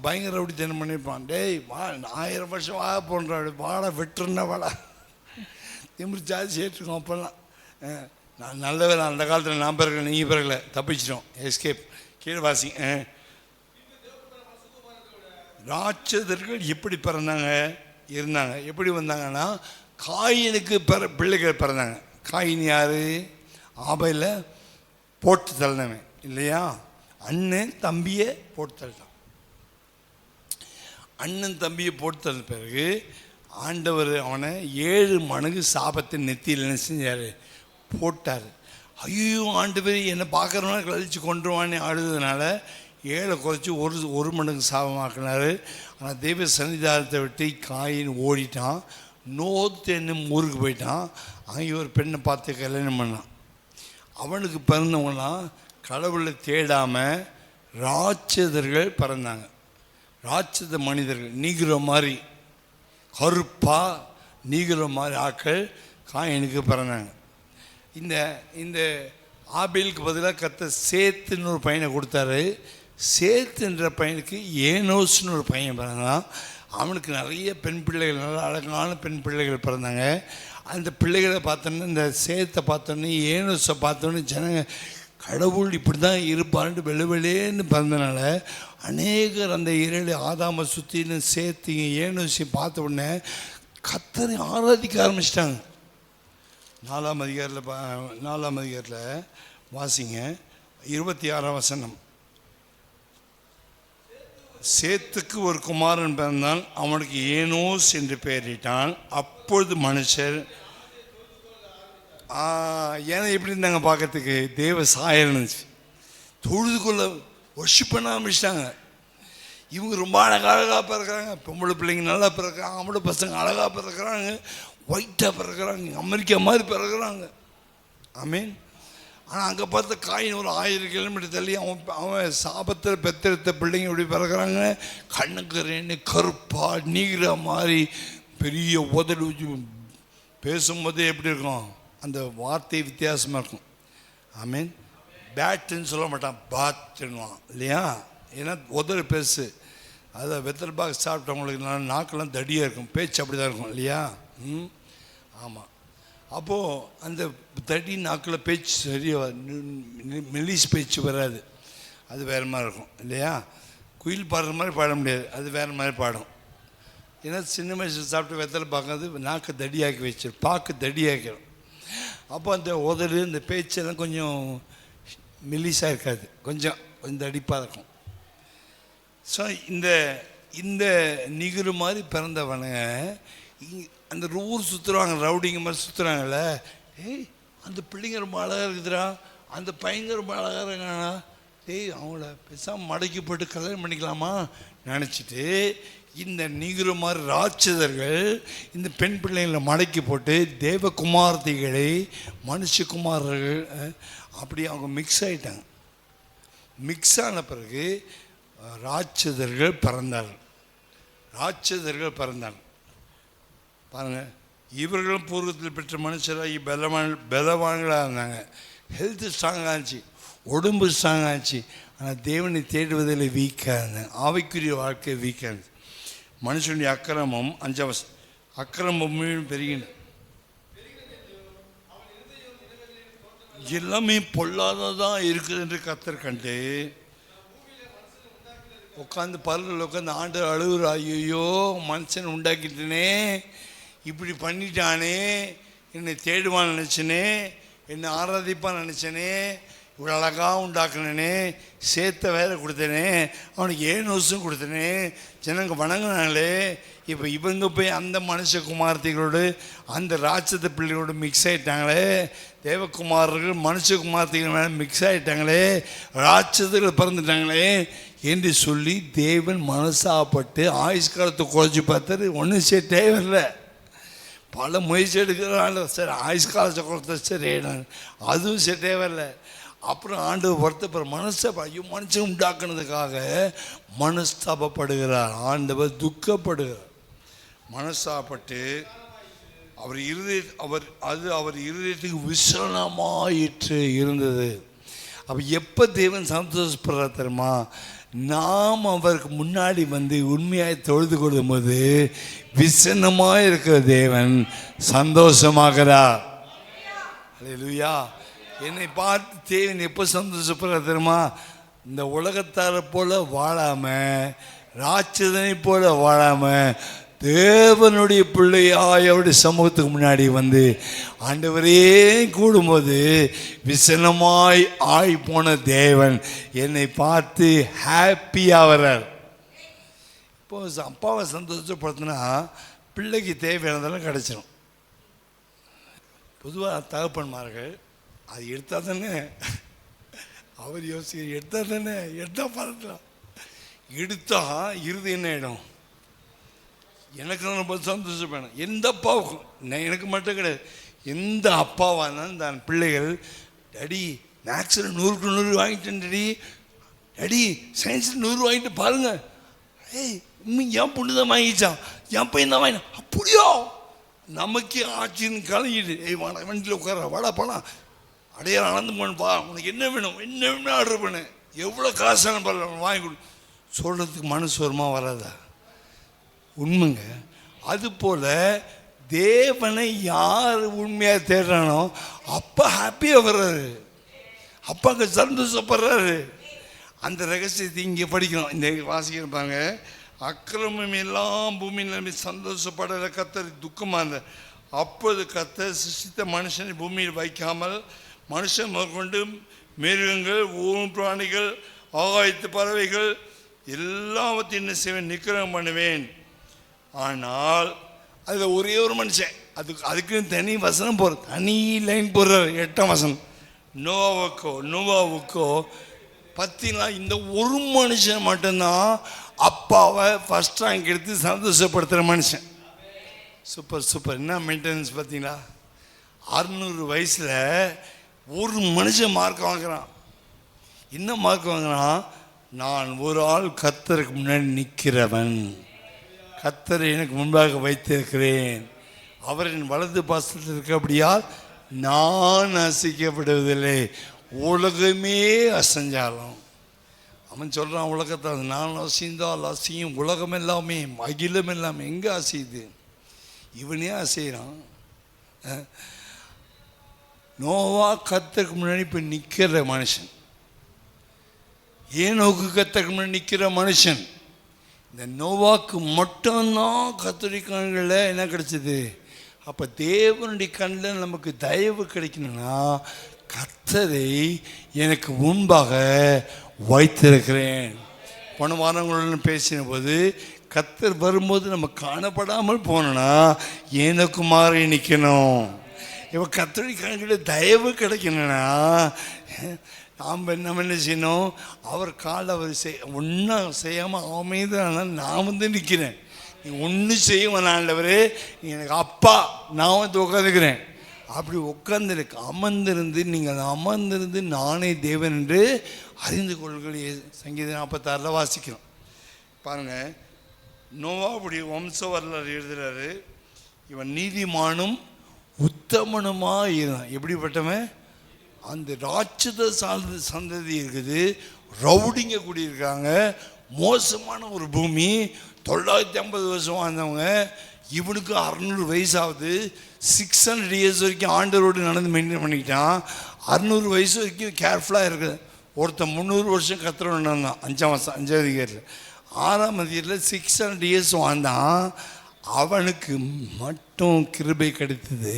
பயங்கர ரவுடித்தனம் பண்ணியிருப்பான். டேய் வா, 1000 வருஷம் வாழ போன்ற வாழை வெட்டுருன்னா வாழ திமிர் ஜாதி சேர்த்துருக்கோம். அப்போல்லாம் நான் நல்ல வேலை அந்த காலத்தில் நான் பிறகு நீங்கள் பிறகுல தப்பிச்சிட்டோம். எஸ்கேப். கீழே வாசி. ராட்சதர்கள் எப்படி இருந்தாங்க? எப்படி வந்தாங்கன்னா, காயினுக்கு பிள்ளைகள் பிறந்தாங்க. காயின் யார்? ஆபையில் போட்டு தள்ளினவன் இல்லையா? அண்ணன் தம்பியை போட்டு தள்ளிட்டான். அண்ணன் தம்பியை போட்டு தள்ளின பிறகு ஆண்டவர் அவனை 7 மடங்கு சாபத்தை நெத்தியில் என்ன செஞ்சார்? போட்டார். ஐயோ ஆண்டவர் என்னை பார்க்குறவனா கழிச்சு கொண்டுருவான்னு அழுதுனால 7 குறைச்சி ஒரு மடங்கு சாபமாக்கினார். ஆனால் தெய்வ சன்னிதானத்தை விட்டு காயின் ஓடிட்டான். நோத்து என்னும் ஊருக்கு போயிட்டான். அங்கே ஒரு பெண்ணை பார்த்து கல்யாணம் பண்ணான். அவனுக்கு பிறந்தவங்களாம் கடவுளை தேடாமல் ராட்சதர்கள் பிறந்தாங்க. ராட்சத மனிதர்கள் நீகிற மாதிரி கருப்பாக நீகிற மாதிரி ஆட்கள் காயினுக்கு பிறந்தாங்க. இந்த ஆபேலுக்கு பதிலாக கர்த்தர் சேத்துன்னு ஒரு பையனை கொடுத்தாரு. சேத்துன்ற பையனுக்கு ஏனோஸ்னு ஒரு பையன் பிறந்தான். அவனுக்கு நிறைய பெண் பிள்ளைகள், நல்ல அழகான பெண் பிள்ளைகள் பிறந்தாங்க. அந்த பிள்ளைகளை பார்த்தோன்னே, இந்த சேத்தை பார்த்தோன்னே, ஏனோஸை பார்த்தோன்னே ஜனங்க கடவுள் இப்படி தான் இருப்பான்ட்டு வெள்ளேன்னு பிறந்தனால அநேகர் அந்த 7 ஆதாம சுற்றின்னு சேர்த்து ஏனோஸையும் பார்த்த உடனே கர்த்தரை ஆராதிக்க ஆரம்பிச்சிட்டாங்க. 4ஆம் அதிகாரத்தில் வாசிங்க, 26ஆம் வசனம். சேத்துக்கு ஒரு குமாரன் பிறந்தான், அவனுக்கு ஏனோஸ் என்று பெயரிட்டான். அப்பொழுது மனுஷர் ஏன்னா எப்படி இருந்தாங்க பார்க்கறதுக்கு? தேவ சாயல் இருந்துச்சு. தொழுதுக்குள்ள ஒர்ஷிப் பண்ண ஆரம்பிச்சிட்டாங்க. இவங்க ரொம்ப அழகாக பிறக்கிறாங்க. பொம்பளை பிள்ளைங்க நல்லா பிறக்கிறாங்க, ஆம்பளை பசங்க அழகாக பிறக்கிறாங்க, ஒயிட்டாக பிறக்கிறாங்க, அமெரிக்கா மாதிரி பிறக்கிறாங்க. ஆமீன். ஆனால் அங்கே பார்த்த காயின் ஒரு 1000 கிலோமீட்டர் தள்ளி அவன் சாபத்தில் பெத்தெடுத்த பிள்ளைங்க இப்படி பிறக்கிறாங்க. கண்ணுக்கு கருப்பா நீகிற மாதிரி பெரிய உதடு பேசும்போதே எப்படி இருக்கும்? அந்த வார்த்தை வித்தியாசமாக இருக்கும். ஆமீன். பேட்டுன்னு சொல்ல மாட்டான், பாத்துன்னுவான் இல்லையா? ஏன்னா உதடு பெருசு. அதை வெத்தல் பாக்ஸ் சாப்பிட்டவங்களுக்கு நாக்கெல்லாம் தடியாக இருக்கும், பேச்சு அப்படி தான் இருக்கும் இல்லையா? ஆமாம். அப்போது அந்த தடி நாக்கில் பேச்சு சரியாக மெல்லிஸ் பேச்சு வராது, அது வேறு மாதிரி இருக்கும் இல்லையா? குயில் பாடுற மாதிரி பாட முடியாது, அது வேறு மாதிரி பாடும். ஏன்னா சின்ன வயசில் சாப்பிட்டு வெத்தலை பார்க்காது நாக்கை தடியாக்கி வச்சிடும், பாக்கு தடியாக்கிடும். அப்போ அந்த உதடு இந்த பேச்செல்லாம் கொஞ்சம் மெல்லிஸாக இருக்காது, கொஞ்சம் தடிப்பாக இருக்கும். ஸோ இந்த நிகரு மாதிரி பிறந்தவனை அந்த ஊர் சுற்றுறாங்க, ரவுடிங்க மாதிரி சுற்றுறாங்கல்ல. ஏய் அந்த பிள்ளைங்க ரொம்ப அழகாக இருக்குதுடா, அந்த பையங்க ரொம்ப அழகாக இருக்கானா, அவங்கள பேசாமல் மடக்கி போட்டு கல்யாணம் பண்ணிக்கலாமா நினச்சிட்டு இந்த நீகிற மாதிரி ராட்சதர்கள் இந்த பெண் பிள்ளைங்களை மடக்கி போட்டு தேவகுமார்த்திகளை மனுஷகுமாரர்கள் அப்படி அவங்க மிக்ஸ் ஆகிட்டாங்க. மிக்ஸ் ஆன பிறகு ராட்சதர்கள் பிறந்தார்கள். ராட்சதர்கள் பிறந்தாங்க. பாருங்கள், இவர்களும் பூர்வத்தில் பெற்ற மனுஷராகி பலவான்களாக இருந்தாங்க. ஹெல்த்து ஸ்ட்ராங்காக இருந்துச்சு, உடம்பு ஸ்ட்ராங்காக இருந்துச்சு. ஆனால் தேவனை தேடுவதில் வீக்காக இருந்தாங்க. ஆவிக்குரிய வாழ்க்கை வீக்காக இருந்துச்சு. மனுஷனுடைய அக்கிரமம் 5 அக்கிரமம் பெருகின, எல்லாமே பொல்லாததான் இருக்குது என்று கர்த்தர் கண்டு உட்காந்து பல்லில் உட்காந்து ஆண்டு அழுகுற, ஐயோ மனுஷன் உண்டாக்கிட்டனே, இப்படி பண்ணிட்டானே, என்னை தேடுவான்னு நினச்சினே, என்னை ஆராதிப்பான்னு நினச்சனே, இவ்வளோ அழகாக உண்டாக்குனே, சேர்த்த வேலை கொடுத்தனே, அவனுக்கு 7 வருஷம் கொடுத்தனே, ஜனங்க வணங்கினாங்களே, இப்போ இவங்க போய் அந்த மனுஷகுமார்த்திகளோடு அந்த ராட்சத பிள்ளைகளோடு மிக்ஸ் ஆகிட்டாங்களே, தேவகுமாரர்கள் மனுஷகுமார்த்திகள் மேலே மிக்ஸ் ஆகிட்டாங்களே, ராட்சதர்கள் பிறந்துட்டாங்களே என்று சொல்லி தேவன் மனசாப்பட்டு ஆயுஷ்காலத்தை குறைச்சி பார்த்தாரு. ஒன்றும் செட்டே வரல. பல முயற்சி எடுக்கிறாங்க, சரி ஆயுஷ்காலத்தை குறைத்த சரி அதுவும் செட்டே வரல. அப்புறம் ஆண்டவர் வருத்தப்படுற மனசை ஐயோ மனுஷன் உண்டாக்குனதுக்காக மனஸ்தாபப்படுகிறார். ஆண்டவர் துக்கப்படுகிறார். மனசாப்பட்டு அவர் இருதயத்துக்கு விசனமாயிற்று இருந்தது. அப்போ எப்போ தேவன் சந்தோஷப்படுறார் தெரியுமா? நாம் அவருக்கு முன்னாடி வந்து உண்மையாய் தொழுது கொள்ளும்போது விசனமாக இருக்கிற தேவன் சந்தோஷமாகிறார். அல்லேலூயா. என்னை பார்த்து தேவன் எப்போ சந்தோஷப்படுறார் தெரியுமா? இந்த உலகத்தாரை போல வாழாமல், ராட்சதனை போல வாழாமல், தேவனுடைய பிள்ளையாய் அவருடைய சமூகத்துக்கு முன்னாடி வந்து ஆண்டவரே கூடும்போது விசனமாய் ஆய் போன தேவன் என்னை பார்த்து ஹாப்பியாக வர்றார். இப்போ அப்பாவை சந்தோஷப்படுத்தினா பிள்ளைக்கு தேவையானதெல்லாம் கிடச்சிடும். பொதுவாக தகப்பன்மார்கள் அது எடுத்தால் தானே அவர் யோசிக்க, எடுத்தால் தானே, எடுத்தால் பார்க்கலாம், எடுத்தால் இறுதி என்ன ஆகிடும்? எனக்கு ரொம்ப சந்தோஷப்பேன். எந்த அப்பாவுக்கும், எனக்கு மட்டும் கிடையாது, எந்த அப்பாவானாலும் தான் பிள்ளைகள் டடி மேக்ஸில் 100க்கு 100 வாங்கிட்டேன், டடி சயின்ஸில் 100 வாங்கிட்டு பாருங்க, ஏய் இன்னும் என் பொண்ணு தான் வாங்கிச்சான், என் பையன் தான் வாங்கினான், அப்படியோ நமக்கு ஆட்சின்னு கலங்கிட்டு, ஏய் வாடா வண்டியில் உட்கார, வாடா போலாம், அடையாளம் ஆனந்து போனப்பா, உனக்கு என்ன வேணும் என்ன வேணும் ஆர்டர் பண்ணு, எவ்வளோ காசான பரவாயில்ல வாங்கி கொடு, சொல்கிறதுக்கு மனசு வருமா வராதா? உண்மைங்க. அதுபோல் தேவனை யார் உண்மையாக தேடுறானோ அப்பா ஹாப்பியாக வர்றாரு, அப்பாவுக்கு சந்தோஷப்படுறாரு. அந்த ரகசியத்தை இங்கே படிக்கணும். இந்த வாசிக்கிறப்பாங்க, அக்கிரமம் எல்லாம் பூமியில் சந்தோஷப்படலை, கர்த்தர் துக்கமாக இருந்தார். அப்போது கர்த்தர் சிருஷ்டித்த மனுஷனை பூமியில் வைக்காமல் மனுஷன் முதற்கொண்டு மிருகங்கள், ஊன் பிராணிகள், ஆகாயத்து பறவைகள் எல்லாவற்றையும் என்ன செய்வேன், நிக்கிரகம் பண்ணுவேன். ஆனால் அதில் ஒரே ஒரு மனுஷன், அதுக்குன்னு தனி வசனம் போடுற, தனி லைன் போடுறார். 8ஆம் வசனம், நோவாவுக்கோ பார்த்தீங்களா, இந்த ஒரு மனுஷன் மட்டும்தான் அப்பாவை ஃபஸ்ட் ரேங்க் எடுத்து சந்தோஷப்படுத்துகிற மனுஷன். Super super. என்ன மெயின்டெனன்ஸ் பார்த்தீங்களா? 600 வயசில் ஒரு மனுஷன் மார்க் வாங்குறான். என்ன மார்க் வாங்குறான்? நான் ஒரு ஆள் கர்த்தருக்கு முன்னாடி நிற்கிறவன், கர்த்தரை எனக்கு முன்பாக வைத்திருக்கிறேன், அவரின் வலது பாசத்தில் இருக்கபடியால் நான் அசைக்கப்படுவதில்லை, உலகமே அசைஞ்சாலும். அவன் சொல்கிறான், உலகத்தை நான் அசைந்தால் அசையும், உலகம் எல்லாமே அகிலம் எல்லாமே எங்கே அசையுது? இவனே அசைகிறான். நோவா கர்த்தருக்கு முன்னாடி இப்போ நிற்கிற மனுஷன், ஏனோக்கு கர்த்தருக்கு முன்னாடி நிற்கிற மனுஷன். இந்த நோவாக்கு மட்டும்தான் கர்த்தருடைய கண்களில் என்ன கிடைச்சிது? அப்போ தேவனுடைய கண்ணில் நமக்கு தயவு கிடைக்கணும்னா கர்த்தரை எனக்கு முன்பாக வைத்திருக்கிறேன். போன வாரங்களுடன் பேசின போது கர்த்தர் வரும்போது நம்ம காணப்படாமல் போனோன்னா எனக்கு மாறி நிற்கணும். இப்போ கர்த்தருடைய கண்களில் தயவு கிடைக்கணும்னா நாம் என்ன செய்யணும்? அவர் காலை அவர் ஒன்றும் செய்யாமல் அமைதியான நான் வந்து நிற்கிறேன், நீ ஒன்றும் செய்ய ஆண்டவரே, நீ எனக்கு அப்பா, நான் வந்து உட்காந்துக்கிறேன். அப்படி உட்கார்ந்துருக்கு அமர்ந்திருந்து, நீங்கள் அமர்ந்திருந்து நானே தேவன் என்று அறிந்து கொள்கிற சங்கீதம் 46 வாசிக்கிறோம். பாருங்கள், நோவாவுடைய வம்ச வரலாறு எழுதுறாரு. இவன் நீதிமானும் உத்தமனுமா இருந்தான். எப்படிப்பட்டவன்? அந்த ராட்சத சந்ததி இருக்குது, ரவுடிங்க கூடியிருக்காங்க, மோசமான ஒரு பூமி, 950 வருஷம் வாழ்ந்தவங்க. இவனுக்கு 600 வயசு ஆகுது. 600 இயர்ஸ் வரைக்கும் ஆண்டரோடு நடந்து மெயின்டைன் பண்ணிக்கிட்டான். 600 வயசு வரைக்கும் கேர்ஃபுல்லாக இருக்குது. ஒருத்தன் 300 வருஷம் கத்துறவன் தான் 5ஆம் அதிகாரத்தில். 6ஆம் அதிகாரத்தில் 600 இயர்ஸ் வாழ்ந்தான். அவனுக்கு மட்டும் கிருபை கிடைத்தது.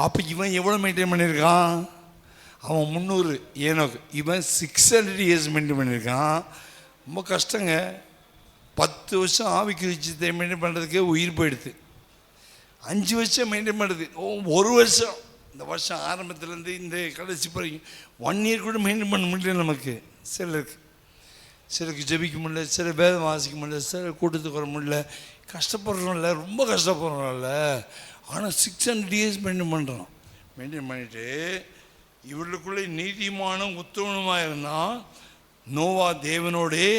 அப்போ இவன் எவ்வளோ மெயின்டைன் பண்ணியிருக்கான்? அவன் 300 ஏனோக்கு, இவன் 600 இயர்ஸ் மெயின்டைன் பண்ணியிருக்கான். ரொம்ப கஷ்டங்க. 10 வருஷம் ஆவிக்கு விஷயத்தை மெயின்டைன் பண்ணுறதுக்கே உயிர் போயிடுது. 5 வருஷம் மெயின்டைன் பண்ணுறது, 1 வருஷம், இந்த வருஷம் ஆரம்பத்துலேருந்து இந்த கடைசி வரைக்கும் 1 இயர் கூட மெயின்டைன் பண்ண முடியல நமக்கு. சிலருக்கு ஜெபிக்க முடியல, சில வேதம் வாசிக்க முடியல, சில கூட்டத்துக்கு வர முடியல. கஷ்டப்படுறோம்ல, ரொம்ப கஷ்டப்படுறோம்ல. ஆனால் 600 இயர்ஸ் மெயின்டைன் பண்ணிட்டு இவர்களுக்குள்ளே நீதிமானும் உத்தமனுமாக இருந்தான். நோவா தேவனோடே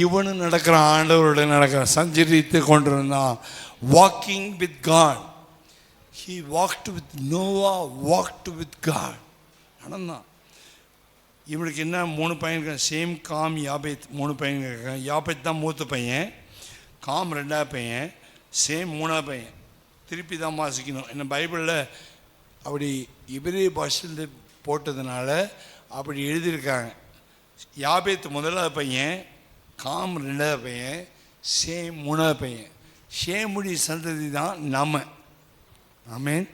இவனு நடக்கிறான், ஆண்டவரோட நடக்கிறான், சஞ்சரித்து கொண்டிருந்தான். Walking with God. He walked with Noah, walked with God. நடந்தான். இவனுக்கு என்ன 3 பையன் இருக்கான். சேம், காம், யாபேத் 3 பையன் இருக்கான். யாபேத் தான் மூத்த பையன், காம் 2ஆவது பையன், சேம் 3ஆவது பையன். திருப்பி தான் வாசிக்கணும். என்ன பைபிளில் அப்படி இபிரேய பாஷையில் போட்டதுனால அப்படி எழுதியிருக்காங்க. யாபேத் 1ஆவது பையன், காம் 2ஆவது பையன், சேம் 3ஆவது பையன். ஷேமுடைய சந்ததி தான் நம்ம. ஆமென்.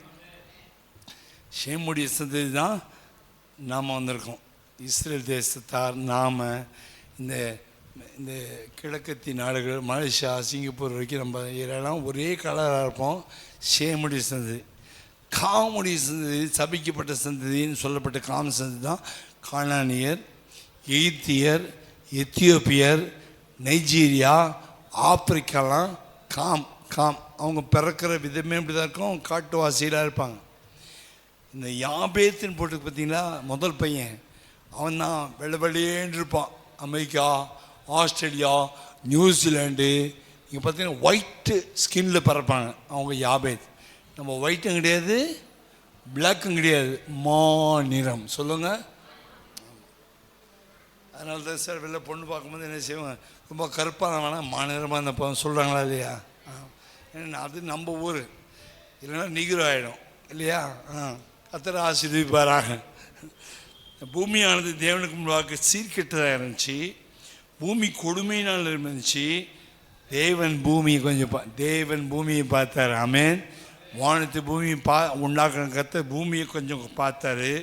ஷேமுடைய சந்ததி தான் நாம் வந்திருக்கோம். இஸ்ரேல் தேசத்தார் நாம் இந்த இந்த கிழக்கத்தி நாடுகள், மலேசியா, சிங்கப்பூர் வரைக்கும் நம்ம ஏரியாலாம் ஒரே கலராக இருப்போம். ஷேமுடைய சந்ததி. காமுடைய சந்ததி, சபிக்கப்பட்ட சந்ததின்னு சொல்லப்பட்ட காம் சந்ததி தான் கானானியர், எகிப்தியர், எத்தியோப்பியர், நைஜீரியா, ஆப்பிரிக்காலாம் காம். அவங்க பிறக்கிற விதமே இப்படி தான் இருக்கும், காட்டுவாசியிலாக இருப்பாங்க. இந்த யாபேத்துன்னு போட்டு பார்த்தீங்களா, முதல் பையன் அவன் தான் வெள்ளை வெள்ளையேன்னு இருப்பான். அமெரிக்கா, ஆஸ்திரேலியா, நியூசிலாண்டு, இங்கே பார்த்தீங்கன்னா ஒயிட்டு ஸ்கின்னில் பிறப்பாங்க அவங்க யாபேத். நம்ம ஒயிட்டும் கிடையாது, பிளாக்கும் கிடையாது, மாநிறம். சொல்லுங்கள். அதனால தான் சார் வெளில பொண்ணு பார்க்கும்போது என்ன செய்வாங்க, ரொம்ப கருப்பாக வேணால் மாநிலமாக இருந்தப்போ சொல்கிறாங்களா இல்லையா? ஏன்னா அது நம்ம ஊர், இல்லைன்னா நீகிரோ ஆகிடும் இல்லையா? கர்த்தர் ஆசீர்வதிப்பாராக. பூமியானது தேவனுக்கு முன்பாக சீர்கெட்டதாக இருந்துச்சு, பூமி கொடுமையினால் இருந்துச்சு. தேவன் பூமியை பார்த்தார். ஆமென். வானத்து பூமியை உண்டாக்குற கர்த்தர் பூமியை கொஞ்சம் பார்த்தாரு.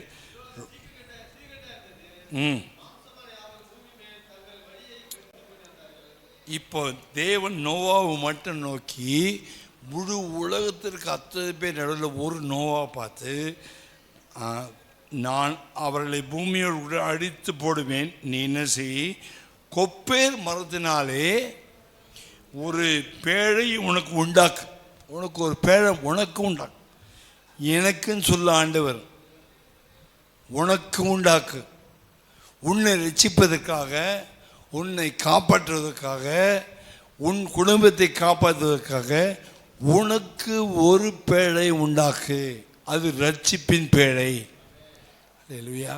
இப்போ தேவன் நோவாவை மட்டும் நோக்கி முழு உலகத்திற்கு 10 பேர் நடுவில் ஒரு நோவா பார்த்து, நான் அவர்களை பூமியோடு கூட அடித்து போடுவேன், நீ என்ன செய், கொப்பேர் மரத்தினாலே ஒரு பேழை உனக்கு உண்டாக்கு, உனக்கு ஒரு பேழை உனக்கு உண்டாக்கு, எனக்குன்னு சொல்ல ஆண்டவர், உனக்கு உண்டாக்கு, உன்னை ரட்சிப்பதற்காக, உன்னை காப்பாற்றுவதற்காக, உன் குடும்பத்தை காப்பாற்றுவதற்காக உனக்கு ஒரு பேழை உண்டாக்கு, அது ரட்சிப்பின் பேழை. அல்லேலூயா.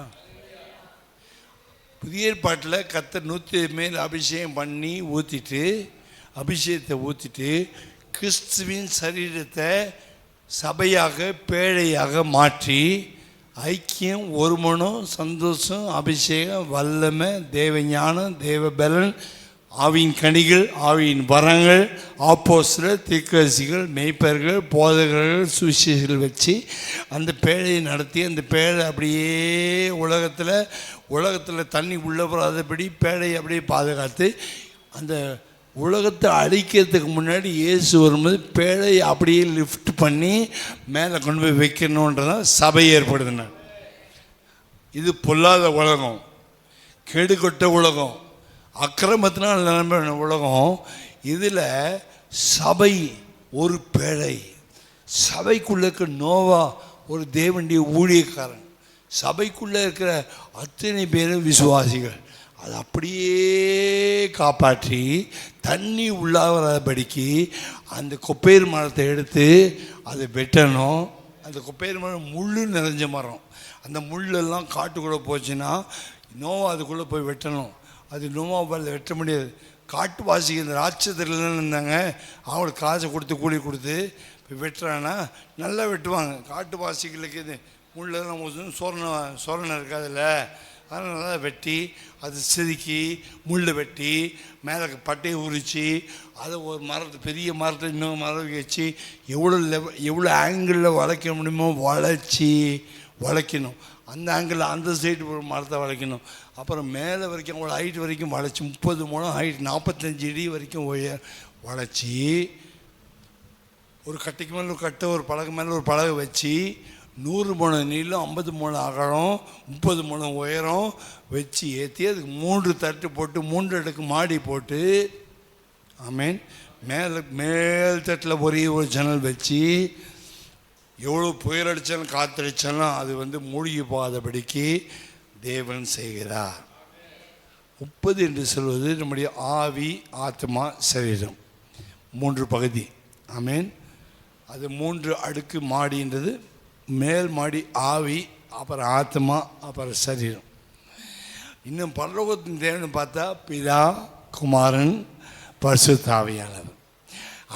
புதிய ஏற்பாட்டில் கர்த்தர் 100 மேல் அபிஷேகம் பண்ணி அபிஷேகத்தை ஊற்றிட்டு கிறிஸ்துவின் சரீரத்தை சபையாக பேழையாக மாற்றி ஐக்கியம், ஒருமனம், சந்தோஷம், அபிஷேகம், வல்லமை, தேவ ஞானம், தேவ பலன், ஆவியின் கனிகள், ஆவியின் வரங்கள், ஆப்போஸ்தலர், தீர்க்கதரிசிகள், மேய்ப்பர்கள், போதகர்கள், சுவிசேஷர்கள் வச்சு அந்த பேழையை நடத்தி, அந்த பேழை அப்படியே உலகத்தில் தண்ணி உள்ள போகாதபடி பேழையை அப்படியே பாதுகாத்து, அந்த உலகத்தை அழிக்கிறதுக்கு முன்னாடி இயேசு வரும்போது பேழையை அப்படியே லிஃப்ட் பண்ணி மேலே கொண்டு போய் வைக்கணுன்றதான் சபை ஏற்படுத்தினார். இது பொல்லாத உலகம், கெடுகொட்ட உலகம், அக்கிரமத்தினால் நிரம்பின உலகம். இதில் சபை ஒரு பேழை. சபைக்குள்ளே இருக்கிற நோவா ஒரு தேவனுடைய ஊழியக்காரன். சபைக்குள்ளே இருக்கிற அத்தனை பேரும் விசுவாசிகள். அது அப்படியே காப்பாற்றி தண்ணி உள்ளாகிறபடிக்கு அந்த கொப்பேறு மரத்தை எடுத்து அதை வெட்டணும். அந்த கொப்பேறு மரம் முள் நிறைஞ்ச மரம். அந்த முள்ளெல்லாம் காட்டுக்குள்ளே போச்சுன்னா நோவா அதுக்குள்ளே போய் வெட்டணும். அது நோவாவால் வெட்ட முடியாது. காட்டுவாசிக்கு இந்த ராட்சத்தில் இருந்தாங்க, அவங்களுக்கு காசை கொடுத்து கூலி கொடுத்து இப்போ வெட்டுறான்னா நல்லா வெட்டுவாங்க. காட்டுவாசிகளுக்கு இது முள்ளெல்லாம் சொரணை இருக்காதுல்ல, அதனால் நல்லா வெட்டி அது செதுக்கி முள்ளை வெட்டி மேலே பட்டையை உரித்து அதை ஒரு மரத்தை பெரிய மரத்தை இன்னொரு மரம் வச்சு எவ்வளோ ஆங்கிளில் வளைக்க முடியுமோ வளைக்கணும். அந்த ஆங்கிளில் அந்த சைடு ஒரு மரத்தை வளைக்கணும். அப்புறம் மேலே வரைக்கும் அவ்வளோ ஹைட் வரைக்கும் வளைச்சி 30 முழம் ஹைட் 45 அடி வரைக்கும் வளைச்சி ஒரு கட்டைக்கு மேலே ஒரு கட்டை, ஒரு பலகை மேலே ஒரு பலகை வச்சு 100 முழம் நீளம் 50 முழம் அகலம் 30 முழம் உயரம் வச்சு ஏற்றி அதுக்கு 3 தட்டு போட்டு 3 அடுக்கு மாடி போட்டு, ஆமீன், மேல் தட்டில் ஒரே ஒரு ஜன்னல் வச்சு எவ்வளோ புயல் அடித்தாலும் காற்றடித்தாலும் அது மூழ்கி போகாதபடிக்கு தேவன் செய்கிறார். 30 என்று சொல்வது நம்முடைய ஆவி, ஆத்மா, சரீரம் 3 பகுதி. ஆமீன். அது 3 அடுக்கு மாடின்றது மேல் மாடி ஆவி, அப்புறம் ஆத்மா, அப்புறம் சரீரம். இன்னும் பரலோகத்தின் தேவன் பார்த்தா பிதா, குமாரன், பரிசுத்த ஆவியானவர்.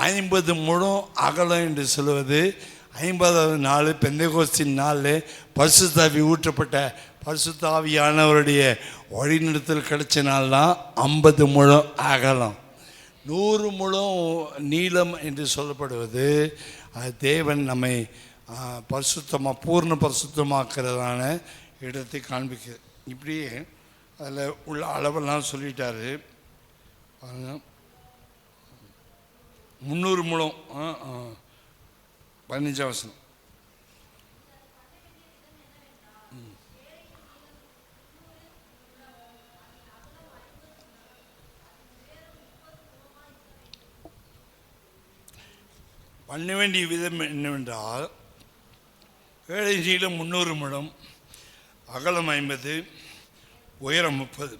50 முழம் அகலம் என்று சொல்வது 50வது நாள் பெந்தேகோஸ்தின் நாளில் பரிசுத்த ஆவி ஊற்றப்பட்ட பரிசுத்த ஆவியானவருடைய வழிநடத்தல் கிடைச்ச நாள் தான் 50 முழம் அகலம். 100 முழம் நீளம் என்று சொல்லப்படுவது தேவன் நம்மை பரிசுத்தமாக பூர்ண பரிசுத்தமாக்குறதான இடத்தை காண்பிக்கிறது. இப்படியே அதில் உள்ள அளவெல்லாம் சொல்லிட்டாரு. 300 முழம் 15 வசனம். பண்ண வேண்டிய விதம் என்னவென்றால், வேலை நீளம் 300 முழம், அகலம் 50, உயரம் 30.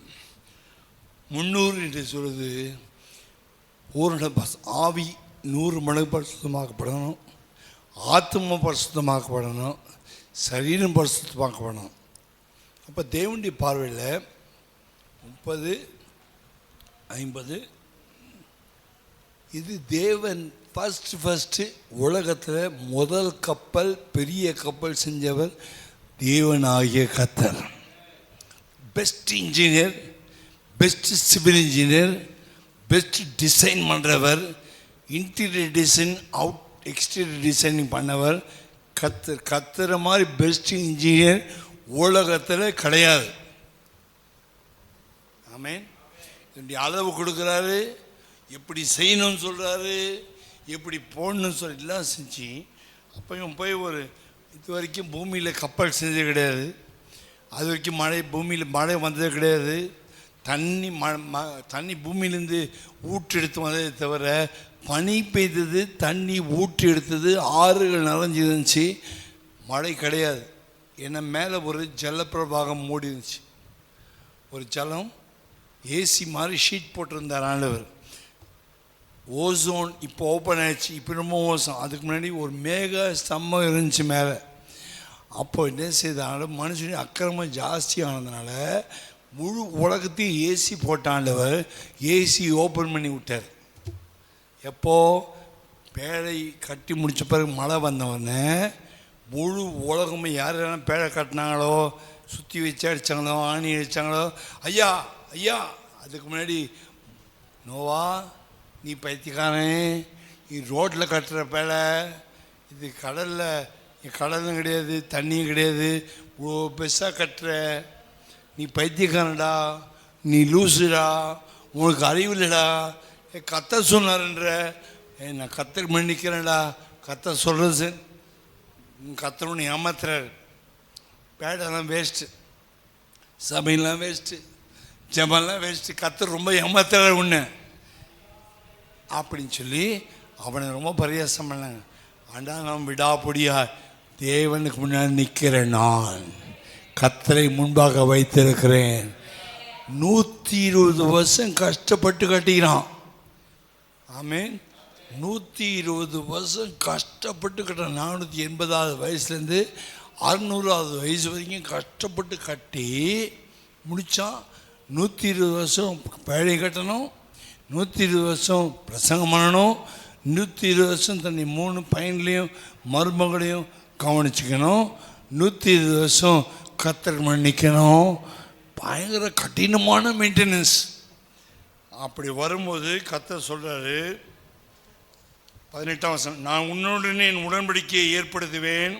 300 என்று சொல்வது பூரண ஆவி 100 மடங்கு பரிசுத்தமாக்கப்படணும், ஆத்மா பரிசுத்தமாக்கப்படணும், சரீரம் பரிசுத்தமாக்கப்படணும். அப்போ தேவனுடைய பார்வையில் 30, 50 இது தேவன் ஃபஸ்ட்டு உலகத்தில் முதல் கப்பல், பெரிய கப்பல் செஞ்சவர் தேவனாகிய கர்த்தர். Best engineer, best civil engineer, best design பண்ணுறவர், இன்டீரியர் டிசைன், எக்ஸ்டீரியர் டிசைனிங் பண்ணவர் கர்த்தர். கர்த்தரை மாதிரி பெஸ்ட் இன்ஜினியர் உலகத்தில் கிடையாது. ஆமீன். இப்படி அளவு கொடுக்குறாரு, எப்படி செய்யணும்னு சொல்கிறாரு, எப்படி போடணும்னு சொல்லிட்டுலாம் செஞ்சு. அப்போ இவன் போய் இது வரைக்கும் பூமியில் கப்பல் செஞ்சது கிடையாது. அது வரைக்கும் பூமியில் மழை வந்தது கிடையாது. தண்ணி பூமியிலேருந்து ஊற்றெடுத்து வந்ததை தவிர பனி பெய்தது, தண்ணி ஊற்றி எடுத்தது, ஆறுகள் நிறைஞ்சிருந்துச்சு. மழை கிடையாது. ஏன்னா மேலே ஒரு ஜலப்பிரபாகம் மூடி இருந்துச்சு. ஒரு ஜலம் ஏசி மாதிரி ஷீட் போட்டிருந்தார் ஆண்டவர். ஓசோன் இப்போ ஓப்பன் ஆகிடுச்சு. இப்போ ரொம்ப ஓசோன். அதுக்கு முன்னாடி ஒரு மேக ஸ்தம்பம் இருந்துச்சு மேலே. அப்போ என்ன செய்தாலும் மனுஷனுடைய அக்கிரமம் ஜாஸ்தி ஆனதுனால முழு உலகத்தையும் ஏசி போட்டாண்டவர் ஏசி ஓப்பன் பண்ணி விட்டார். எப்போ பேழை கட்டி முடித்த பிறகு மழை வந்தவொடனே முழு உலகமும் யார் யாரெல்லாம் பேழை கட்டினாங்களோ, சுற்றி வச்சு அடித்தாங்களோ, ஆணி அடித்தாங்களோ, ஐயா ஐயா, அதுக்கு முன்னாடி நோவா நீ பைத்தியக்காரன், நீ ரோட்டில் கட்டுற பேழை, இது கடலும் கிடையாது, தண்ணியும் கிடையாது, இவ்வளோ பெருசாக கட்டுற, நீ பைத்தியக்காரன்டா, நீ லூசுடா, உனக்கு அறிவு இல்லைடா, கர்த்தர் சொன்னார்ன்ற, நான் கர்த்தர் மணி நிற்கிறேன்டா, கர்த்தர் சொல்கிறது சார், கர்த்தர் ஒன்று ஏமாத்துறாரு, பேடெல்லாம் வேஸ்ட்டு, சபையெல்லாம் வேஸ்ட்டு, ஜபம்லாம் வேஸ்ட்டு, கர்த்தர் ரொம்ப ஏமாத்துறாரு ஒன்று அப்படின்னு சொல்லி அவனை ரொம்ப பரியாசம் பண்ணாங்க. ஆண்டா நான் விடாப்படியா தேவனுக்கு முன்னாடி நிற்கிறேன், நான் கர்த்தரை முன்பாக வைத்திருக்கிறேன், 120 வருஷம் கஷ்டப்பட்டு கட்டிக்கிறான். ஆமீன். 120 வருஷம் கஷ்டப்பட்டு கட்டுறான். 480வது வயசுலேருந்து 600வது வயசு வரைக்கும் கஷ்டப்பட்டு கட்டி முடித்தான். 120 வருஷம் பழைய கட்டணும், 120 வருஷம் பிரசங்கம் பண்ணணும், 120 வருஷம் தன்னை 3 பையன்களையும் மருமகளையும் கவனிச்சுக்கணும், 120 வருஷம் கர்த்தருக்கு மன்னிக்கணும். பயங்கர கடினமான மெயின்டெனன்ஸ். அப்படி வரும்போது கர்த்தர் சொல்கிறாரு 18ஆம் வசனம், நான் உன்னுடனே என் உடன்படிக்கையை ஏற்படுத்துவேன்,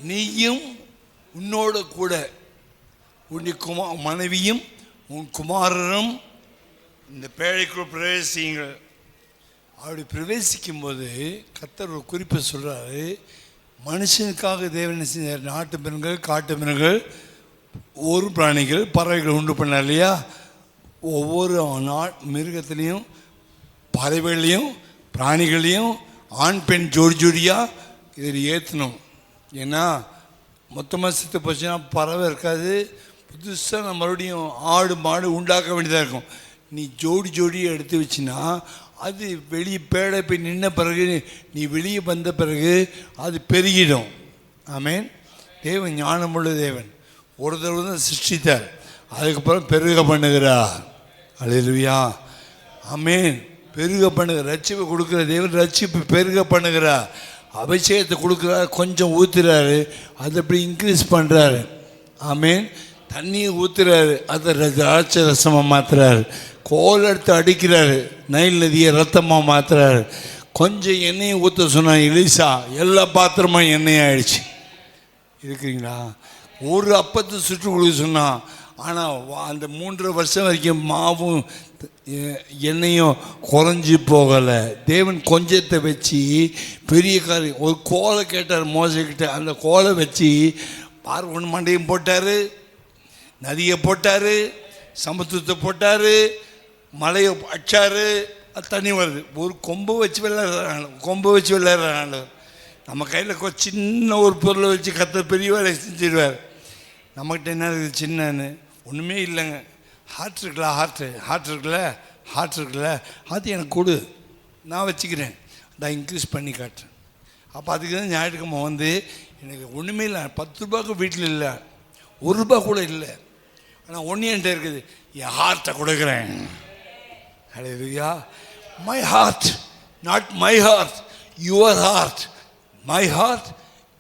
நீயும் உன்னோட கூட உன் மனைவியும் உன் குமாரரும் இந்த பேழைக்குள் பிரவேசிங்கள். அப்படி பிரவேசிக்கும் போது கர்த்தர் ஒரு குறிப்பை சொல்கிறாரு. மனுஷனுக்காக தேவன் செஞ்சார். நாட்டு மிருகங்கள், காட்டு மிருகங்கள், ஒரு பிராணிகள், பறவைகள் உண்டு பண்ணார் இல்லையா? ஒவ்வொரு மிருகத்துலேயும் பறவைகளையும் பிராணிகளையும் ஆண் பெண் ஜோடி ஜோடியாக இதில் ஏற்றணும். ஏன்னா மொத்தமாக செத்து போச்சுன்னா பறவை இருக்காது. புதுசாக நம்ம மறுபடியும் ஆடு மாடு உண்டாக்க வேண்டியதாக இருக்கும். நீ ஜோடி ஜோடியை எடுத்து வச்சின்னா அது வெளியே பேடை போய் நின்ன பிறகு, நீ வெளியே வந்த பிறகு அது பெருகிடும். ஆமேன். தேவன் ஞானமுள்ள தேவன். ஒரு தடவை தான் சிருஷ்டித்தார், அதுக்கப்புறம் பெருக பண்ணுகிறார். அல்லேலூயா. ஆமேன். பெருக பண்ணுகிறார். ரட்சிப்பை கொடுக்குற தேவன் ரட்சிப்பு பெருக பண்ணுகிறார். அபிஷேகத்தை கொடுக்குறாரு, கொஞ்சம் ஊற்றுறாரு, அதை அப்படி இன்க்ரீஸ் பண்ணுறாரு. ஆமேன். தண்ணியை ஊற்றுறாரு, அதை திராட்சை ரசமாக மாற்றுறாரு. கோல் எடுத்து அடிக்கிறாரு, நைல் நதியை ரத்தமாக மாற்றுறாரு. கொஞ்சம் எண்ணெயை ஊற்ற சொன்னார் எலிசா, எல்லா பாத்திரமும் எண்ணெய் ஆயிடுச்சு. இருக்கிறீங்களா? ஒரு அப்பத்தை சுற்று கொடுக்க சொன்னான். ஆனால் அந்த 3 வருஷம் வரைக்கும் மாவும் எண்ணெயும் குறைஞ்சி போகலை. தேவன் கொஞ்சத்தை வச்சு பெரிய காரியம். ஒரு கோலை கேட்டார் மோசக்கிட்ட, அந்த கோலை வச்சு பார்வன் மண்டையும் போட்டார், நதியை போட்டார், சமுத்திரத்தை போட்டார், மலையை அடிச்சார், தண்ணி வருது. ஒரு கொம்பை வச்சு விளையாடுறாங்க. நம்ம கையில் சின்ன ஒரு பொருளை வச்சு கர்த்தர் பெரிய வேலை செஞ்சிடுவார். நம்மகிட்ட என்ன இருக்குது சின்னன்னு? ஒன்றுமே இல்லைங்க. ஹார்ட் இருக்குல்ல, அது எனக்கு கொடு, நான் வச்சுக்கிறேன், நான் இன்க்ரீஸ் பண்ணி காட்டுறேன். அப்போ அதுக்கு தான் ஞாயிற்றுக்கிழமை வந்து எனக்கு ஒன்றுமே இல்லை, 10 ரூபாய்க்கு வீட்டில் இல்லை, 1 ரூபா கூட இல்லை, ஆனால் ஒன்று என்கிட்ட இருக்குது, என் ஹார்ட்டை கொடுக்குறேன். Hallelujah. My heart, not my heart, your heart. My heart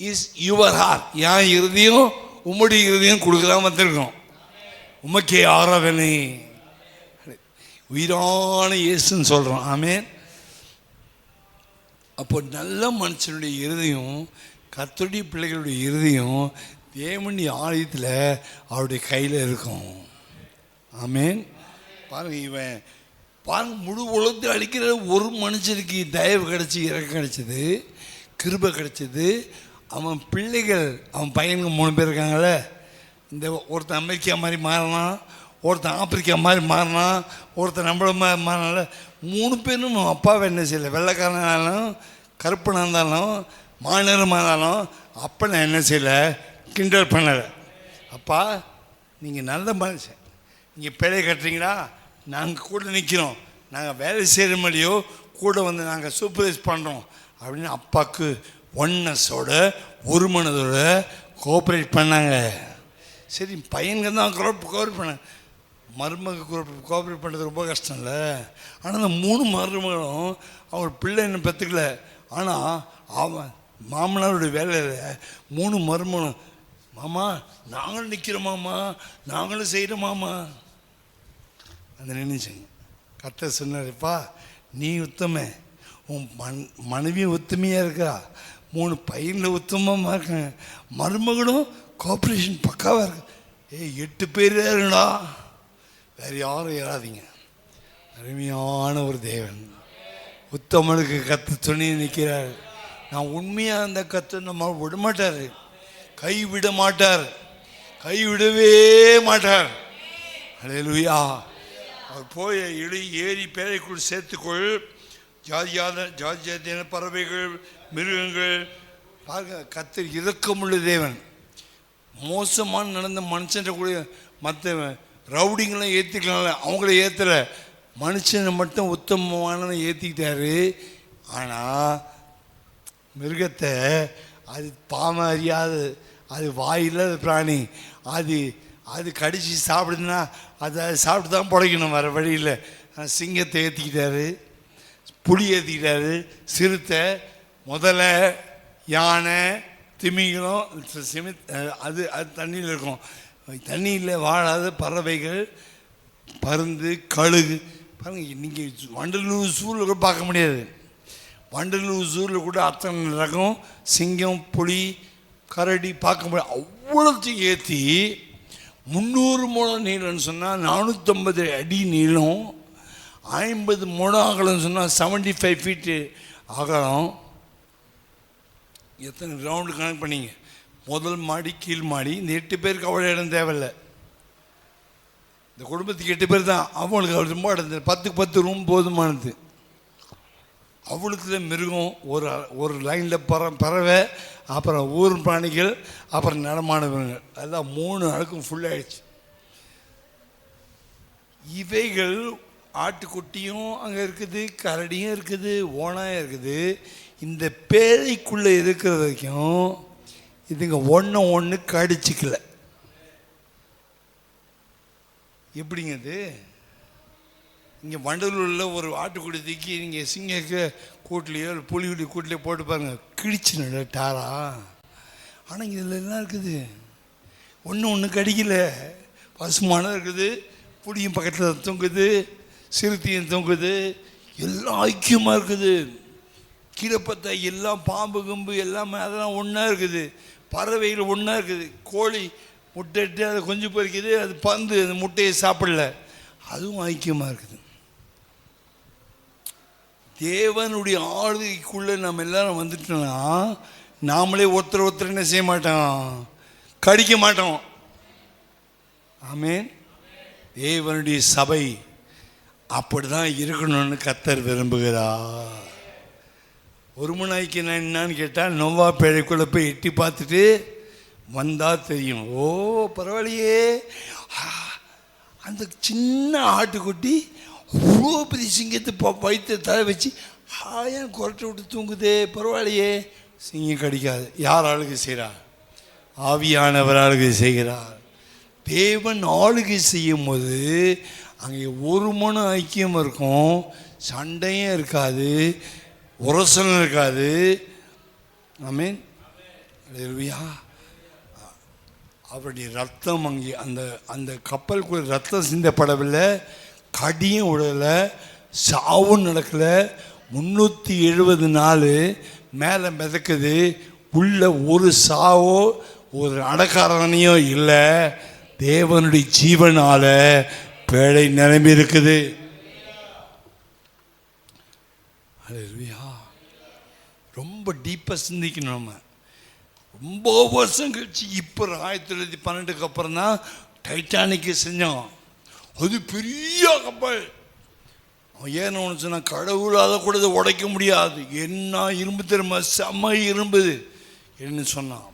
is your heart. என் இருதயம் உம்முடைய இருதயம் கொடுக்குறாம வந்திருக்கோம். உமக்கே ஆராதனை. உயிரான இயேசுன்னு சொல்கிறோம். ஆமேன். அப்போ நல்ல மனுஷனுடைய இருதயம், கர்த்தருடைய பிள்ளைகளுடைய இருதயம் தேவனுடைய ஆலயத்தில் அவருடைய கையில் இருக்கும். ஆமேன். பாருங்க, இவன் பாருங்க, முழு உலகத்தை அழிக்கிற ஒரு மனுஷனுக்கு தயவு கிடச்சி, இறக்கம் கிடச்சிது, கிருபை கிடச்சிது. அவன் பிள்ளைகள், அவன் பையனுங்க 3 பேர் இருக்காங்களே, இந்த ஒருத்தன் அமெரிக்கா மாதிரி மாறினான், ஒருத்தன் ஆப்பிரிக்கா மாதிரி மாறினான், ஒருத்தன் நம்மள மாதிரி மாறினால 3 பேரும் அப்பாவை என்ன செய்யலை. வெள்ளைக்காரனாலும் கருப்பனாக இருந்தாலும் மாநிலமாக இருந்தாலும் அப்போ நான் என்ன செய்யலை, கிண்டல் பண்ணலை. அப்பா நீங்கள் நல்ல மனுஷன், நீங்கள் பிழை கட்டுறீங்களா, நாங்கள் கூட நிற்கிறோம், நாங்கள் வேலை செய்கிற மாதிரியோ கூட வந்து நாங்கள் சூப்பர்வைஸ் பண்ணுறோம் அப்படின்னு அப்பாவுக்கு ஒன்னஸோட ஒரு மனதோட கோஆப்ரேட் பண்ணாங்க. சரி, பையனுங்க தான் கோஆப்ரேட் பண்ணாங்க. மருமக கோஆப்ரேட் பண்ணுறது ரொம்ப கஷ்டம் இல்லை. ஆனால் அந்த 3 மருமகளும் அவங்க பிள்ளை என்ன பெற்றுக்கல. ஆனால் அவன் மாமனாருடைய வேலையில் 3 மருமகளும், மாமா நாங்களும் நிற்கிறோம், மாமா நாங்களும் செய்கிறோம், மாமா அந்த நினைச்சேங்க. கர்த்தர் சொன்னார்ப்பா, நீ உத்தம, உன் மனைவியும் உத்தமையாக இருக்கா, 3 பையனில் உத்தமமாக இருக்காங்க, மருமகளும் கோஆப்ரேஷன் பக்காவாக இருக்கு. 8 பேர் இருங்கடா, வேறு யாரும் ஏறாதீங்க. அருமையான ஒரு தேவன், உத்தமனுக்கு கத்து துணி நிற்கிறார். நான் உண்மையாக அந்த கத்து நம்ம விடமாட்டார், கைவிட மாட்டார், கைவிடவே மாட்டார். அல்லேலூயா. அவர் போய் ஏறி பேரைக்குள் சேர்த்துக்கொள், ஜாதியான பறவைகள் மிருகங்கள். பாருங்க, கர்த்தர் இரக்கமுள்ள தேவன். மோசமான நடந்த மனுஷன் கூட மற்ற ரவுடிங்கெல்லாம் ஏற்றிக்கலாம்ல, அவங்கள ஏற்றலை, மனுஷனை மட்டும் உத்தமமான ஏற்றிக்கிட்டாரு. ஆனால் மிருகத்தை, அது பாவம் அறியாது, அது வாயில்லாத பிராணி, அது அது கடிச்சு சாப்பிடுதுன்னா அதை சாப்பிட்டு தான் பிழைக்கணும், வர வழியில். சிங்கத்தை ஏற்றிக்கிட்டாரு, புலி ஏற்றிக்கிட்டாரு, சிறுத்தை, முதலை, யானை, திமிங்கலம், அது அது தண்ணியில் இருக்கும். தண்ணியில் வாழாத பறவைகள், பருந்து, கழுகு. பாருங்கள், நீங்கள் வண்டலூர் சூரில் கூட பார்க்க முடியாது. வண்டலூர் சூரில் கூட அத்தனை ரகம் சிங்கம், புலி, கரடி பார்க்க முடியாது. அவ்வளோத்தையும் ஏற்றி 300 முழம் நீளம்னு சொன்னால் 450 அடி நீளம், 50 முழம் அகலம்னு சொன்னால் 75 ஃபீட்டு அகலம். எத்தனை ரவுண்டு கணக்கு பண்ணிங்க? முதல் மாடி, கீழ் மாடி. இந்த 8 பேருக்கு அவ்வளோ இடம் தேவையில்லை. இந்த குடும்பத்துக்கு 8 பேர் தான், அவங்களுக்கு அவர் ரொம்ப இடம், 10க்கு 10 ரூம் போதுமானது. அவ்வளோத்துல மிருகம், ஒரு லைனில் பறவை, அப்புறம் ஊர் பிராணிகள், அப்புறம் நடமாடுவங்கள், அதெல்லாம் 3 அடுக்கும் ஃபுல்லாகிடுச்சு. இவைகள் ஆட்டுக்குட்டியும் அங்கே இருக்குது, கரடியும் இருக்குது, ஓனாயும் இருக்குது. இந்த பேழைக்குள்ளே இருக்கிற வரைக்கும் இதுங்க ஒன்று கடிச்சிக்கல. எப்படிங்க இது? இங்கே வண்டலூரில் ஒரு ஆட்டுக்குடி தூக்கி நீங்கள் சிங்க கூட்டிலையோ புலிகுடி கூட்டிலையோ போட்டு பாருங்கள், கிழிச்சுன்னு டாரா. ஆனால் இதில் என்ன இருக்குது? ஒன்று கடிக்கலை. பசுமானம் இருக்குது, புளியும் பக்கத்தில் தொங்குது, சிறுத்தையும் தொங்குது, எல்லாம் ஐக்கியமாக இருக்குது. கீழே பார்த்தா எல்லாம் பாம்பு கம்பு எல்லாமே அதெல்லாம் ஒன்றா இருக்குது. பறவைகள் ஒன்றா இருக்குது. கோழி முட்டைட்டு அதை கொஞ்சம் பொறிக்குது, அது பந்து அந்த முட்டையை சாப்பிடல, அதுவும் ஐக்கியமாக இருக்குது. தேவனுடைய ஆளுகைக்குள்ளே நம்ம எல்லாரும் வந்துட்டோம்னா நாமளே ஒருத்தர் என்ன செய்ய மாட்டோம், கடிக்க மாட்டோம். ஆமென். தேவனுடைய சபை அப்படி தான் இருக்கணும்னு கர்த்தர் விரும்புகிறார். ஒரு மணிக்கு நான் என்னான்னு கேட்டால், நோவா பேழைக்குள்ளே போய் எட்டி பார்த்துட்டு வந்தால் தெரியும். ஓ பரவாயில்லையே, அந்த சின்ன ஆட்டுக்குட்டி அவ்வளோ பெரிய சிங்கத்தை வயிற்று தலை வச்சு ஹாயான் குரட்டை விட்டு தூங்குதே, பரவாயில்லையே. சிங்கம் கடிக்காது. யார் ஆளுகை செய்கிறார்? ஆவியானவர் ஆளுகை செய்கிறார். தேவன் ஆளுகை செய்யும் போது அங்கே ஒரு மன ஐக்கியம் இருக்கும், சண்டையும் இருக்காது, உரசலும் இருக்காது. ஆமென். அல்லேலூயா. அவருடைய ரத்தம் அங்கே அந்த அந்த கப்பலுக்குள்ள ரத்தம் சிந்தப்படவில்லை, கடியும் விடலை, சாவும் நடக்கலை. 370 நாள் மேலே மிதக்குது. உள்ள ஒரு சாவோ ஒரு அடக்காரனையோ இல்லை. தேவனுடைய ஜீவனால பேழை நிரம்பி இருக்குது. அல்லேலூயா. ரொம்ப டீப்பாக சிந்திக்கணும். நம்ம ரொம்ப வருஷம் கழிச்சு இப்போ 1912 அப்புறம் தான் டைட்டானிக்கு செஞ்சோம். அது பெரிய கப்பல். ஏன்னு ஒன்று சொன்னால், கடவுளால் கூட இதை உடைக்க முடியாது, என்ன இரும்பு திரும்ப செம்ம இரும்புது என்ன சொன்னான்.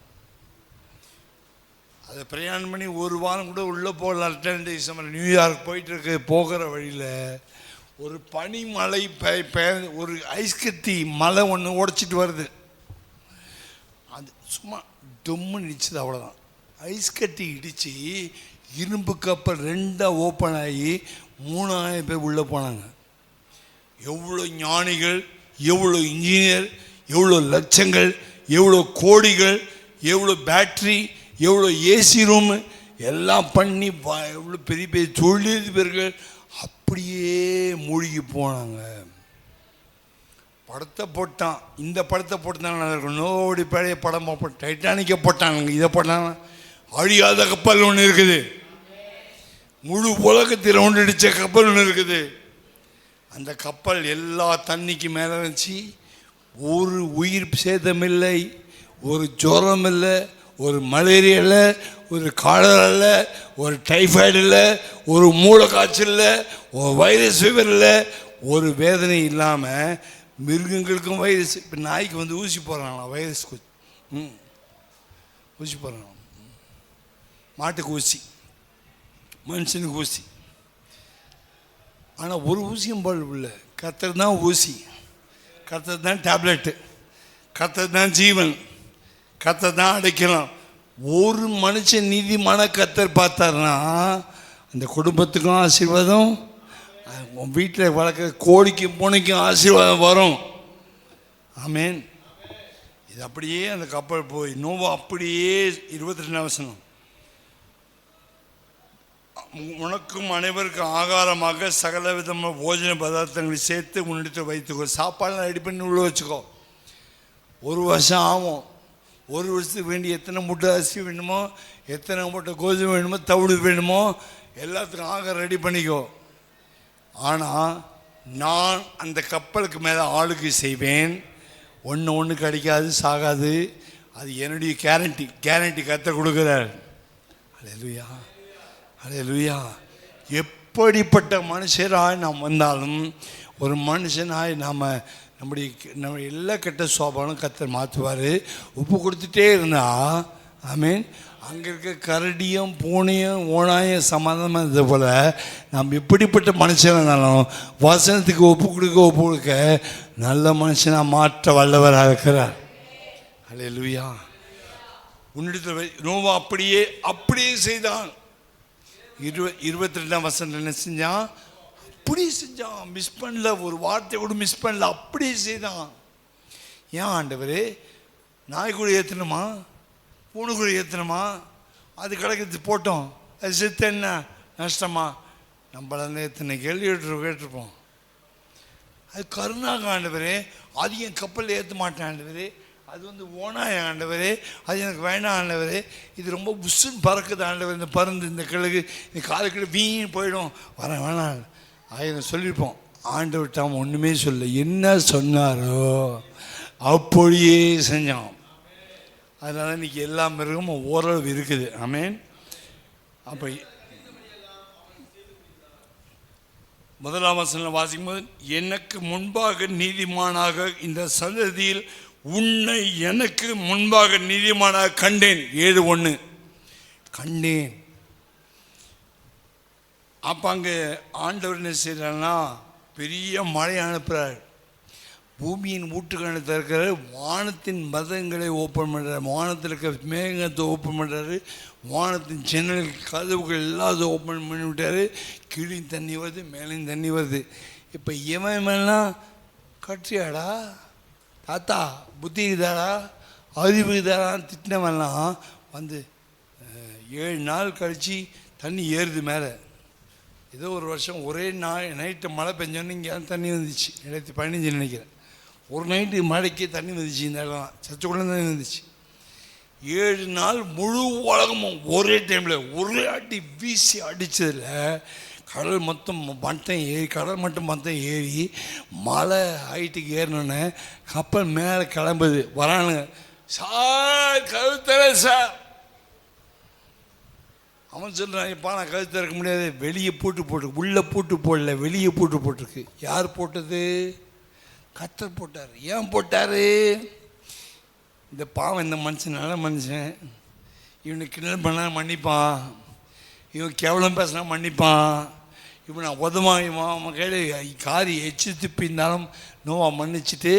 அதை பிரயாணம் பண்ணி ஒரு வாரம் கூட உள்ளே போகல. அட்லாண்டிக் சம்மர் நியூயார்க் போயிட்டுருக்கு. போகிற வழியில் ஒரு பனிமலை ஒரு ஐஸ் கட்டி மலை ஒன்று உடைச்சிட்டு வருது. அது சும்மா டொம்முன்னு இடிச்சுது, அவ்வளோதான். ஐஸ் கட்டி இடித்து இரும்பு கப்பல் 2 ஓப்பன் ஆகி 3000 பேர் உள்ளே போனாங்க. எவ்வளோ ஞானிகள், எவ்வளோ இன்ஜினியர், எவ்வளோ லட்சங்கள், எவ்வளோ கோடிகள், எவ்வளோ பேட்ரி, எவ்வளோ ஏசி ரூமு எல்லாம் பண்ணி எவ்வளோ பெரிய பெரிய தொழிலதிபர்கள் அப்படியே மூழ்கி போனாங்க. படத்தை போட்டான். இந்த படத்தை போட்டுதான் நல்லா இருக்கும். நோடி பழைய படம் போட்டான், டைட்டானிக்கை போட்டாங்க. இதை போட்டாங்க. அழியாத கப்பல் ஒன்று இருக்குது, முழு உலகத்தில் ஒன்றடிச்ச கப்பல் ஒன்று இருக்குது. அந்த கப்பல் எல்லா தண்ணிக்கு மேலே இருந்துச்சு. ஒரு உயிர் சேதமில்லை, ஒரு ஜுரம் இல்லை, ஒரு மலேரியா இல்லை, ஒரு காலரா இல்லை, ஒரு டைஃபாய்டு இல்லை, ஒரு மூளை காய்ச்சல் இல்லை, ஒரு வைரஸ் ஃபீவர் இல்லை, ஒரு வேதனை இல்லாமல் மிருகங்களுக்கும் வைரஸ். இப்போ நாய்க்கு வந்து ஊசி போடுறாங்களா, வைரஸ் ஊசி போடுறாங்க. மாட்டுக்கு ஊசி, மனுஷனுக்கு ஊசி. ஆனால் ஒரு ஊசியும் போல் இல்லை. கர்த்தர் தான் ஊசி, கர்த்தர் தான் டேப்லெட்டு, கர்த்தர் தான் ஜீவன், கர்த்தர் தான் அடைக்கலாம். ஒரு மனுஷன் நீதிமான கர்த்தர் பார்த்தாருன்னா அந்த குடும்பத்துக்கும் ஆசீர்வாதம், உன் வீட்டில் வளர்க்குற கோழிக்கும் பூனைக்கும் ஆசீர்வாதம் வரும். ஆமேன். இது அப்படியே அந்த கப்பல் போய் நோவா அப்படியே 22 வசனம், உனக்கும் அனைவருக்கும் ஆகாரமாக சகல விதமான போஜன பதார்த்தங்களை சேர்த்து உன்னிடத்தில் வைத்துக்கோ. சாப்பாடுலாம் ரெடி பண்ணி உள்ள வச்சுக்கோ. 1 வருஷம் ஆகும். 1 வருஷத்துக்கு வேண்டி எத்தனை மூட்டை அரிசி வேணுமோ, எத்தனை மூட்டை கோதுமை வேணுமோ, தவிடு வேணுமோ, எல்லாத்துக்கும் ஆக ரெடி பண்ணிக்கோ. ஆனால் நான் அந்த கப்பலுக்கு மேலே ஆளுக்கு செய்வேன். ஒன்று கிடைக்காது, சாகாது. அது என்னுடைய கேரண்டி கர்த்தர் கொடுக்குறார். அல்லேலூயா, அல்லேலூயா. எப்படிப்பட்ட மனுஷராய் நாம் வந்தாலும், ஒரு மனுஷனாய் நம்ம எல்லா கெட்ட சோபானும் கர்த்தர் மாற்றுவார். உப்பு கொடுத்துட்டே இருந்தா, ஆமீன், அங்கே இருக்க கரடியும் பூனையும் ஓனாயும் சமாதானமாக இருந்தது போல் நம்ம எப்படிப்பட்ட மனுஷனாக இருந்தாலும் வசனத்துக்கு ஒப்பு கொடுக்க நல்ல மனுஷனாக மாற்ற வல்லவராக இருக்கிறார். அல்லேலூயா. உன்னிடத்தில் நோவா அப்படியே செய்தான். 22 வசனம் என்ன செஞ்சான்? அப்படியே செஞ்சான். மிஸ் பண்ணல, ஒரு வார்த்தை கூட மிஸ் பண்ணல, அப்படியே செய்தான். ஏன் ஆண்டவரே, நாய்க்குழி ஏற்றணுமா, பூனைக்குழி ஏற்றணுமா? அது கிடக்கிறது போட்டோம், அது செத்து என்ன நஷ்டமா? நம்மள எத்தனை கேள்வி கேட்டிருப்போம். அது கருணாக ஆண்டவரே, அது என் கப்பலில் ஏற்ற மாட்டேன் ஆண்டவரே, அது ஓனாய ஆண்டவரே, அது எனக்கு வேணாம் ஆண்டவரே, இது ரொம்ப புஷ்ஷுன்னு பறக்குது ஆண்டவர், இந்த பருந்து இந்த கிழகு இந்த காலுக்கிட்ட வீண் போயிடும், வேணாம் ஆயிரம் சொல்லியிருப்போம். ஆண்டவர் தாம் ஒன்றுமே சொல்ல, என்ன சொன்னாரோ அப்படியே செஞ்சான். அதனால இன்னைக்கு எல்லா மிருகமும் ஓரளவு இருக்குது. ஆமேன். அப்போ 1 வசனம் வாசிக்கும் போது, எனக்கு முன்பாக நீதிமானாக இந்த சந்ததியில் உன்னை எனக்கு முன்பாக நீதிமானாக கண்டேன். 7:1 கண்டேன். அப்போ அங்கே ஆண்டவர் என்ன செய்கிறாருன்னா பெரிய மழை அனுப்புகிறார். பூமியின் ஊட்டுக்கணை திறக்கிறார். வானத்தின் மதங்களை ஓப்பன் பண்ணுறாரு. வானத்தில் இருக்க மேகத்தை ஓப்பன் பண்ணுறாரு. வானத்தின் ஜன்னல் கதவுகள் எல்லாத்தையும் ஓப்பன் பண்ணி விட்டார். கீழையும் தண்ணி வருது, மேலேயும் தண்ணி வருது. இப்போ இவன்லாம் கட்சியாடா தாத்தா, புத்தி இருக்குதாடா, அறிவு இருக்குதாடான்னு திட்டினவெல்லாம் 7 நாள் கழித்து தண்ணி ஏறுது மேலே. ஏதோ ஒரு வருஷம் ஒரே நைட்டு மழை பெஞ்சோன்னு இங்கே தண்ணி வந்துச்சு. 2015 நினைக்கிறேன். ஒரு நைட்டு மழைக்கு தண்ணி வந்துச்சு. இந்த இடம் சச்சுக்குள்ள தண்ணி வந்துச்சு. 7 நாள் முழு உலகமும் ஒரே டைமில் ஒரே அடி வீசி அடித்ததில் கடல் மட்டம் ஏறி மழை ஹைட்டுக்கு ஏறினோன்னே கப்பல் மேலே கிளம்புது. வரானுங்க, சார் கழுத்தர சார். அவன் சொல்கிறான், இப்போ நான் கழுத்து திறக்க முடியாது, வெளியே பூட்டு உள்ளே பூட்டு போடல, வெளியே பூட்டு போட்டிருக்கு. யார் போட்டது? கர்த்தர் போட்டார். ஏன் போட்டார்? இந்த பாவம், இந்த மனுஷன் நல்ல மனுஷன், இவனுக்கு கிண்டல் பண்ணால் மன்னிப்பான், இவன் கேவலம் பேசினா மன்னிப்பான், இவன் நான் உதவான், அவன் கையில் காரி எச்சு துப்பியிருந்தாலும் நோவா மன்னிச்சுட்டு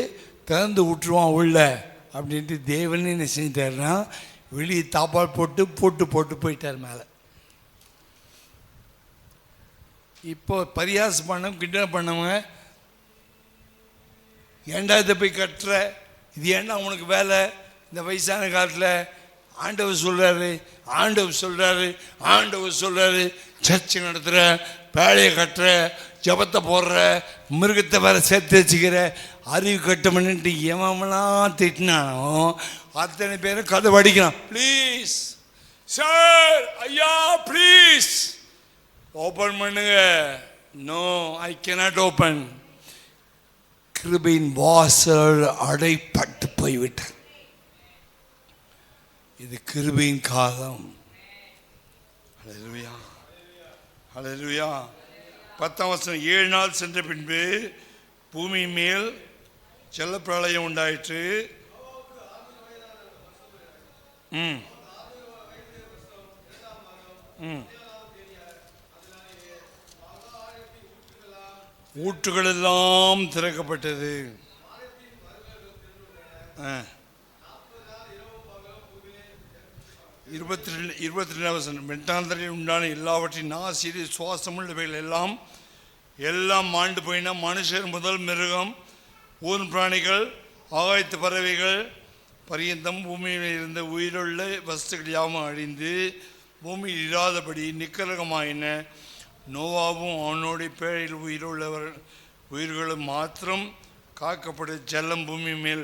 திறந்து விட்டுருவான் உள்ள அப்படின்ட்டு தேவன் என்ன செஞ்சிட்டாருன்னா வெளியே தாப்பால் போட்டு போயிட்டார் மேலே. இப்போ பரியாசம் பண்ண கிண்டல் பண்ணவங்க, ஏண்டா இதை போய் கட்டுற, இது ஏண்டா உனக்கு வேலை இந்த வயசான காலத்தில்? ஆண்டவர் சொல்கிறாரு சர்ச்சை நடத்துகிற, பேழையை கட்டுற, ஜபத்தை போடுற, மிருகத்தை வேற சேர்த்து வச்சுக்கிற, அறிவு கட்டமன்ட்டு எவன்லாம் திட்டினானோ அத்தனை பேரும் கதை வடிக்கிறான். ப்ளீஸ் சார், ஐயா ப்ளீஸ் ஓப்பன் பண்ணுங்க. No, I cannot open. கிருபையின் வாசல் அடைப்பட்டு போய்விட்டார். இது கிருபையின் காலம். ஹல்லேலூயா, ஹல்லேலூயா. 10ஆம் வசனம், 7 நாள் சென்ற பின்பு பூமி மேல் ஜல பிரளயம் உண்டாயிற்று. ஊற்றுகளெல்லாம் திறக்கப்பட்டது. 22 வெட்டாந்தரையில் உண்டான எல்லாவற்றின் ஆசிரியர் சுவாசமுள்ளவைகள் எல்லாம் மாண்டு போயின. மனுஷர் முதல் மிருகம், ஊன் பிராணிகள், ஆகாயத்து பறவைகள் பரியந்தம் பூமியில் இருந்த உயிருள்ள வஸ்துக்கள் யாவும் அழிந்து பூமியில் இராதபடி நிக்கரகமாயின. நோவாவும் அவனோட பேழையில் உயிர்களும் மாத்திரம் காக்கப்பட்ட ஜலம் பூமி மேல்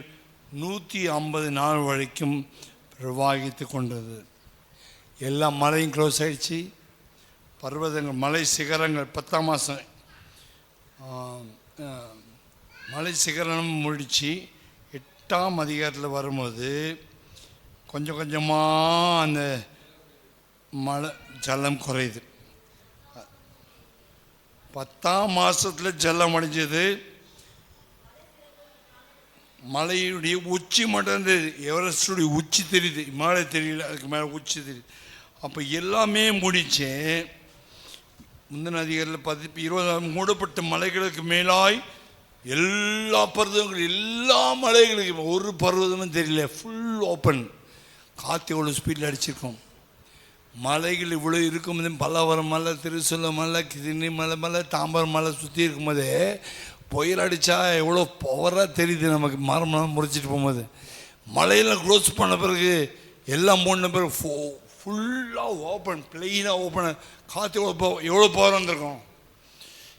150 நாள் வரைக்கும் பிரவாகித்து கொண்டது. எல்லா மலையும் க்ளோஸ் ஆகிடுச்சு. பர்வதங்கள், மலை சிகரங்கள் 10ஆம் மாதம் மலை சிகரம் முடித்து 8ஆம் அதிகாரத்தில் வரும்போது கொஞ்சம் கொஞ்சமாக அந்த மழை ஜலம் குறையுது. 10ஆம் மாதத்தில் ஜலம் அடைஞ்சது. மலையுடைய உச்சி மட்டும் தெரியுது. எவரெஸ்டுடைய உச்சி தெரியுது, மழை தெரியல, அதுக்கு மேலே உச்சி தெரியுது. அப்போ எல்லாமே முடித்தேன். முந்தின அதிகாரத்தில் 20 மூடப்பட்ட மலைகளுக்கு மேலாய் எல்லா பர்வதங்களும், எல்லா மலைகளுக்கும் ஒரு பர்வதமும் தெரியல, ஃபுல் ஓப்பன். காற்று எவ்வளோ ஸ்பீடில் அடிச்சிருக்கோம். மலைகள் இவ்வளோ இருக்கும்போது பல்லவரம் மலை, திருச்சூர் மலை, கிருஷ்ணகிரி மலை, தாம்பரம் மலை சுற்றி இருக்கும்போதே புயல் அடித்தா எவ்வளோ பவராக தெரியுது நமக்கு. மரமெல்லாம் முறிச்சிட்டு போகும்போது மலையெல்லாம் க்ளோஸ் பண்ண பிறகு எல்லாம் போன பிறகு ஃபுல்லாக ஓப்பன், பிளெயினாக ஓப்பன். காற்று எவ்வளோ பவர் வந்திருக்கும்,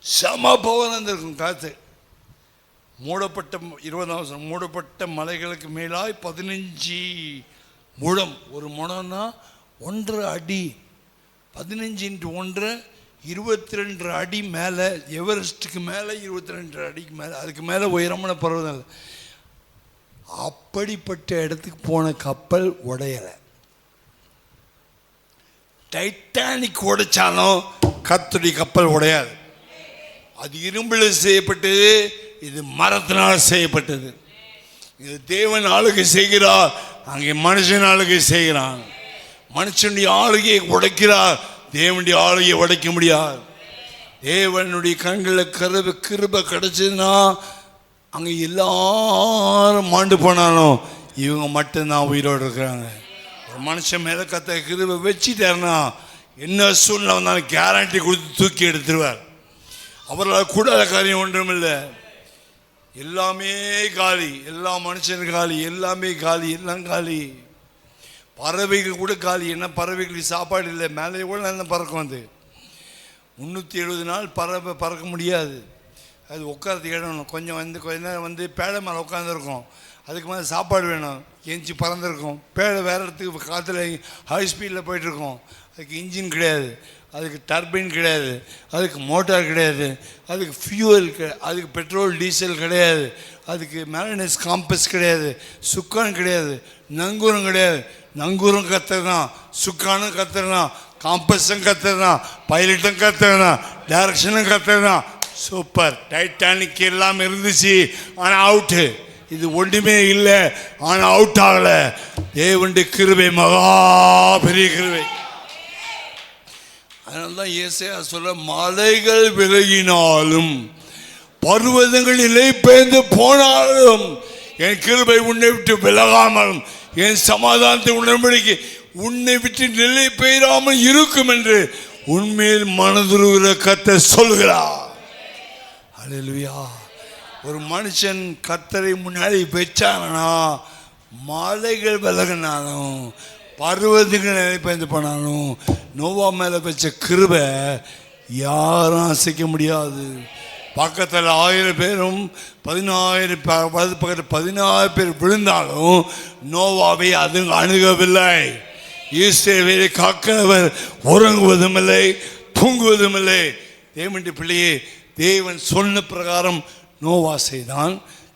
செம பவர் வந்திருக்கும் காற்று. மூடப்பட்ட 20 மூடப்பட்ட மலைகளுக்கு மேலாய் 15 முழம். ஒரு முழம்னா 1.5 அடி. 15 × 1 22 அடி மேலே, எவரெஸ்ட்டுக்கு மேலே 22 அடிக்கு மேலே, அதுக்கு மேலே உயரமான பர்வதம் இல்லை. அப்படிப்பட்ட இடத்துக்கு போன கப்பல் உடையலை. டைட்டானிக் உடைச்சாலும் கர்த்தருடைய கப்பல் உடையாது. அது இரும்பில் செய்யப்பட்டது, இது மரத்தினால் செய்யப்பட்டது. இது தேவன் ஆளுகை செய்கிறார், அங்கே மனுஷன் ஆளுகை செய்கிறான். மனுஷனுடைய ஆளுகையை உடைக்கிறார், தேவனுடைய ஆளுகையை உடைக்க முடியாது. தேவனுடைய கண்களில் கிருபை கிடைச்சதுன்னா அங்கே எல்லாரும் மாண்டு போனாலும் இவங்க மட்டும்தான் உயிரோடு இருக்கிறாங்க. ஒரு மனுஷன் மேலே கத்த கிருபை வச்சுட்டாருன்னா என்ன சூழ்நிலை வந்தாலும் கேரண்டி கொடுத்து தூக்கி எடுத்துருவார். அவர்களால் கூடாத காரியம் ஒன்றும் இல்லை. எல்லாமே காலி, எல்லா மனுஷனும் காலி, எல்லாமே காலி, எல்லாம் காலி. பறவைகள் கூட காலி. என்ன பறவைகளுக்கு சாப்பாடு இல்லை. மேலே கூட நல்லா பறக்கும். அது 370 நாள் பறக்க முடியாது. அது உட்காரத்துக்கு இடம் கொஞ்சம் கொஞ்ச நேரம் பேழை மேலே உட்காந்துருக்கும். அதுக்கு மேலே சாப்பாடு வேணும். எஞ்சி பறந்துருக்கும். பேழை வேறு இடத்துக்கு காற்றுல ஹை ஸ்பீடில் போயிட்டுருக்கோம். அதுக்கு இன்ஜின் கிடையாது, அதுக்கு டர்பைன் கிடையாது, அதுக்கு மோட்டார் கிடையாது, அதுக்கு ஃபியூவல் அதுக்கு பெட்ரோல் டீசல் கிடையாது, அதுக்கு மேலனஸ் காம்பஸ் கிடையாது, சுக்கான் கிடையாது, நங்கூரம் கிடையாது. நங்கூரம் கத்துறதான், சுக்கானும் கத்துறதான், காம்பஸும் கத்துறதான், பைலட்டும் கத்துறதான், டைரக்ஷனும் கத்துறதான். சூப்பர். டைட்டானிக் எல்லாம் இருந்துச்சு, ஆனால் அவுட்டு. இது ஒன்றுமே இல்லை, ஆனால் அவுட் ஆகலை. தேவனுடைய கிருபை மகா பெரிய கிருபை. அதனால தான் ஏசாயா சொல்ல, மலைகள் விலகினாலும் பர்வதங்கள் நிலை பெயர்ந்து போனாலும் என் கிருபை உன்னை விட்டு விலகாமலும் என் சமாதானத்தை உடன்படிக்கை உன்னை விட்டு நிலை பெயராமல் இருக்கும் என்று உண்மையில் மனதுருகிற கர்த்தர் சொல்கிறார். அல்லேலூயா. ஒரு மனுஷன் கர்த்தரை முன்னாடி வச்சாங்கன்னா மலைகள் விலகினாலும் பர்வதங்கள் நிலை பெயர்ந்து போனாலும் நோவா மேலே வச்ச கிருபை யாரும் அசைக்க முடியாது. பக்கத்தில் 1000 பேரும் 16 பேர் விழுந்தாலும் நோவாவை அது அணுகவில்லை. இஸ்ரவேலை காக்கிறவர் உறங்குவதும் இல்லை, தூங்குவதும் இல்லை. தேவனுடைய பிள்ளையே, தேவன் சொன்ன பிரகாரம் நோவா செய்தான்.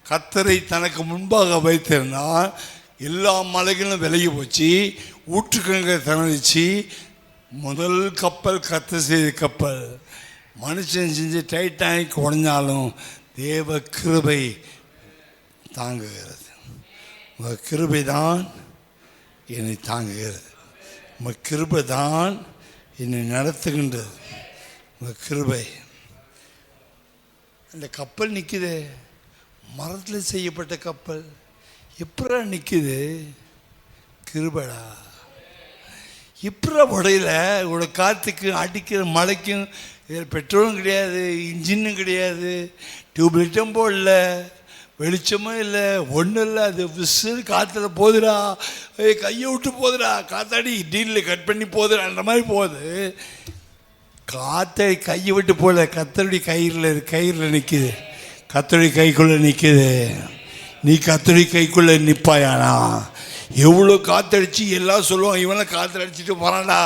கர்த்தரை தனக்கு முன்பாக வைத்திருந்தான். எல்லா மலைகளும் விலகி போச்சு, ஊற்றுக்கணக்கை திறந்துச்சு. முதல் கப்பல் கர்த்தர் செய்த கப்பல். மனுஷன் செஞ்சு டைட்டானிக் உடைஞ்சாலும் தேவ கிருபை தாங்குகிறது. உங்கள் கிருபை தான் என்னை தாங்குகிறது. உங்கள் கிருபை தான் என்னை நடத்துகின்றது உங்கள் கிருபை. அந்த கப்பல் நிற்குது, மரத்தில் செய்யப்பட்ட கப்பல் எப்படா நிற்குது? கிருபடா. எப்படா உடையில உங்களோட காற்றுக்கு அடிக்கிற மழைக்கும் பெட்ரோலும் கிடையாது, இன்ஜினும் கிடையாது, டியூப்லைட்டும் போடல, வெளிச்சமும் இல்லை, ஒன்றும் இல்லை. அது விசிறு காற்றுல போகுதுடா, கையை விட்டு போகுதுடா, காத்தாடி டீலில் கட் பண்ணி போகுதுடான்ற மாதிரி போகுது. காற்றை கையை விட்டு போகல, கத்தருடைய கயிறில் நிற்கிது, கத்தருடைய கைக்குள்ளே நிற்கிது. நீ கத்தருடைய கைக்குள்ளே நிற்பாயானா? எவ்வளோ காற்றடிச்சு எல்லாம் சொல்லுவான், இவனை காற்றடிச்சிட்டு போகிறான்டா,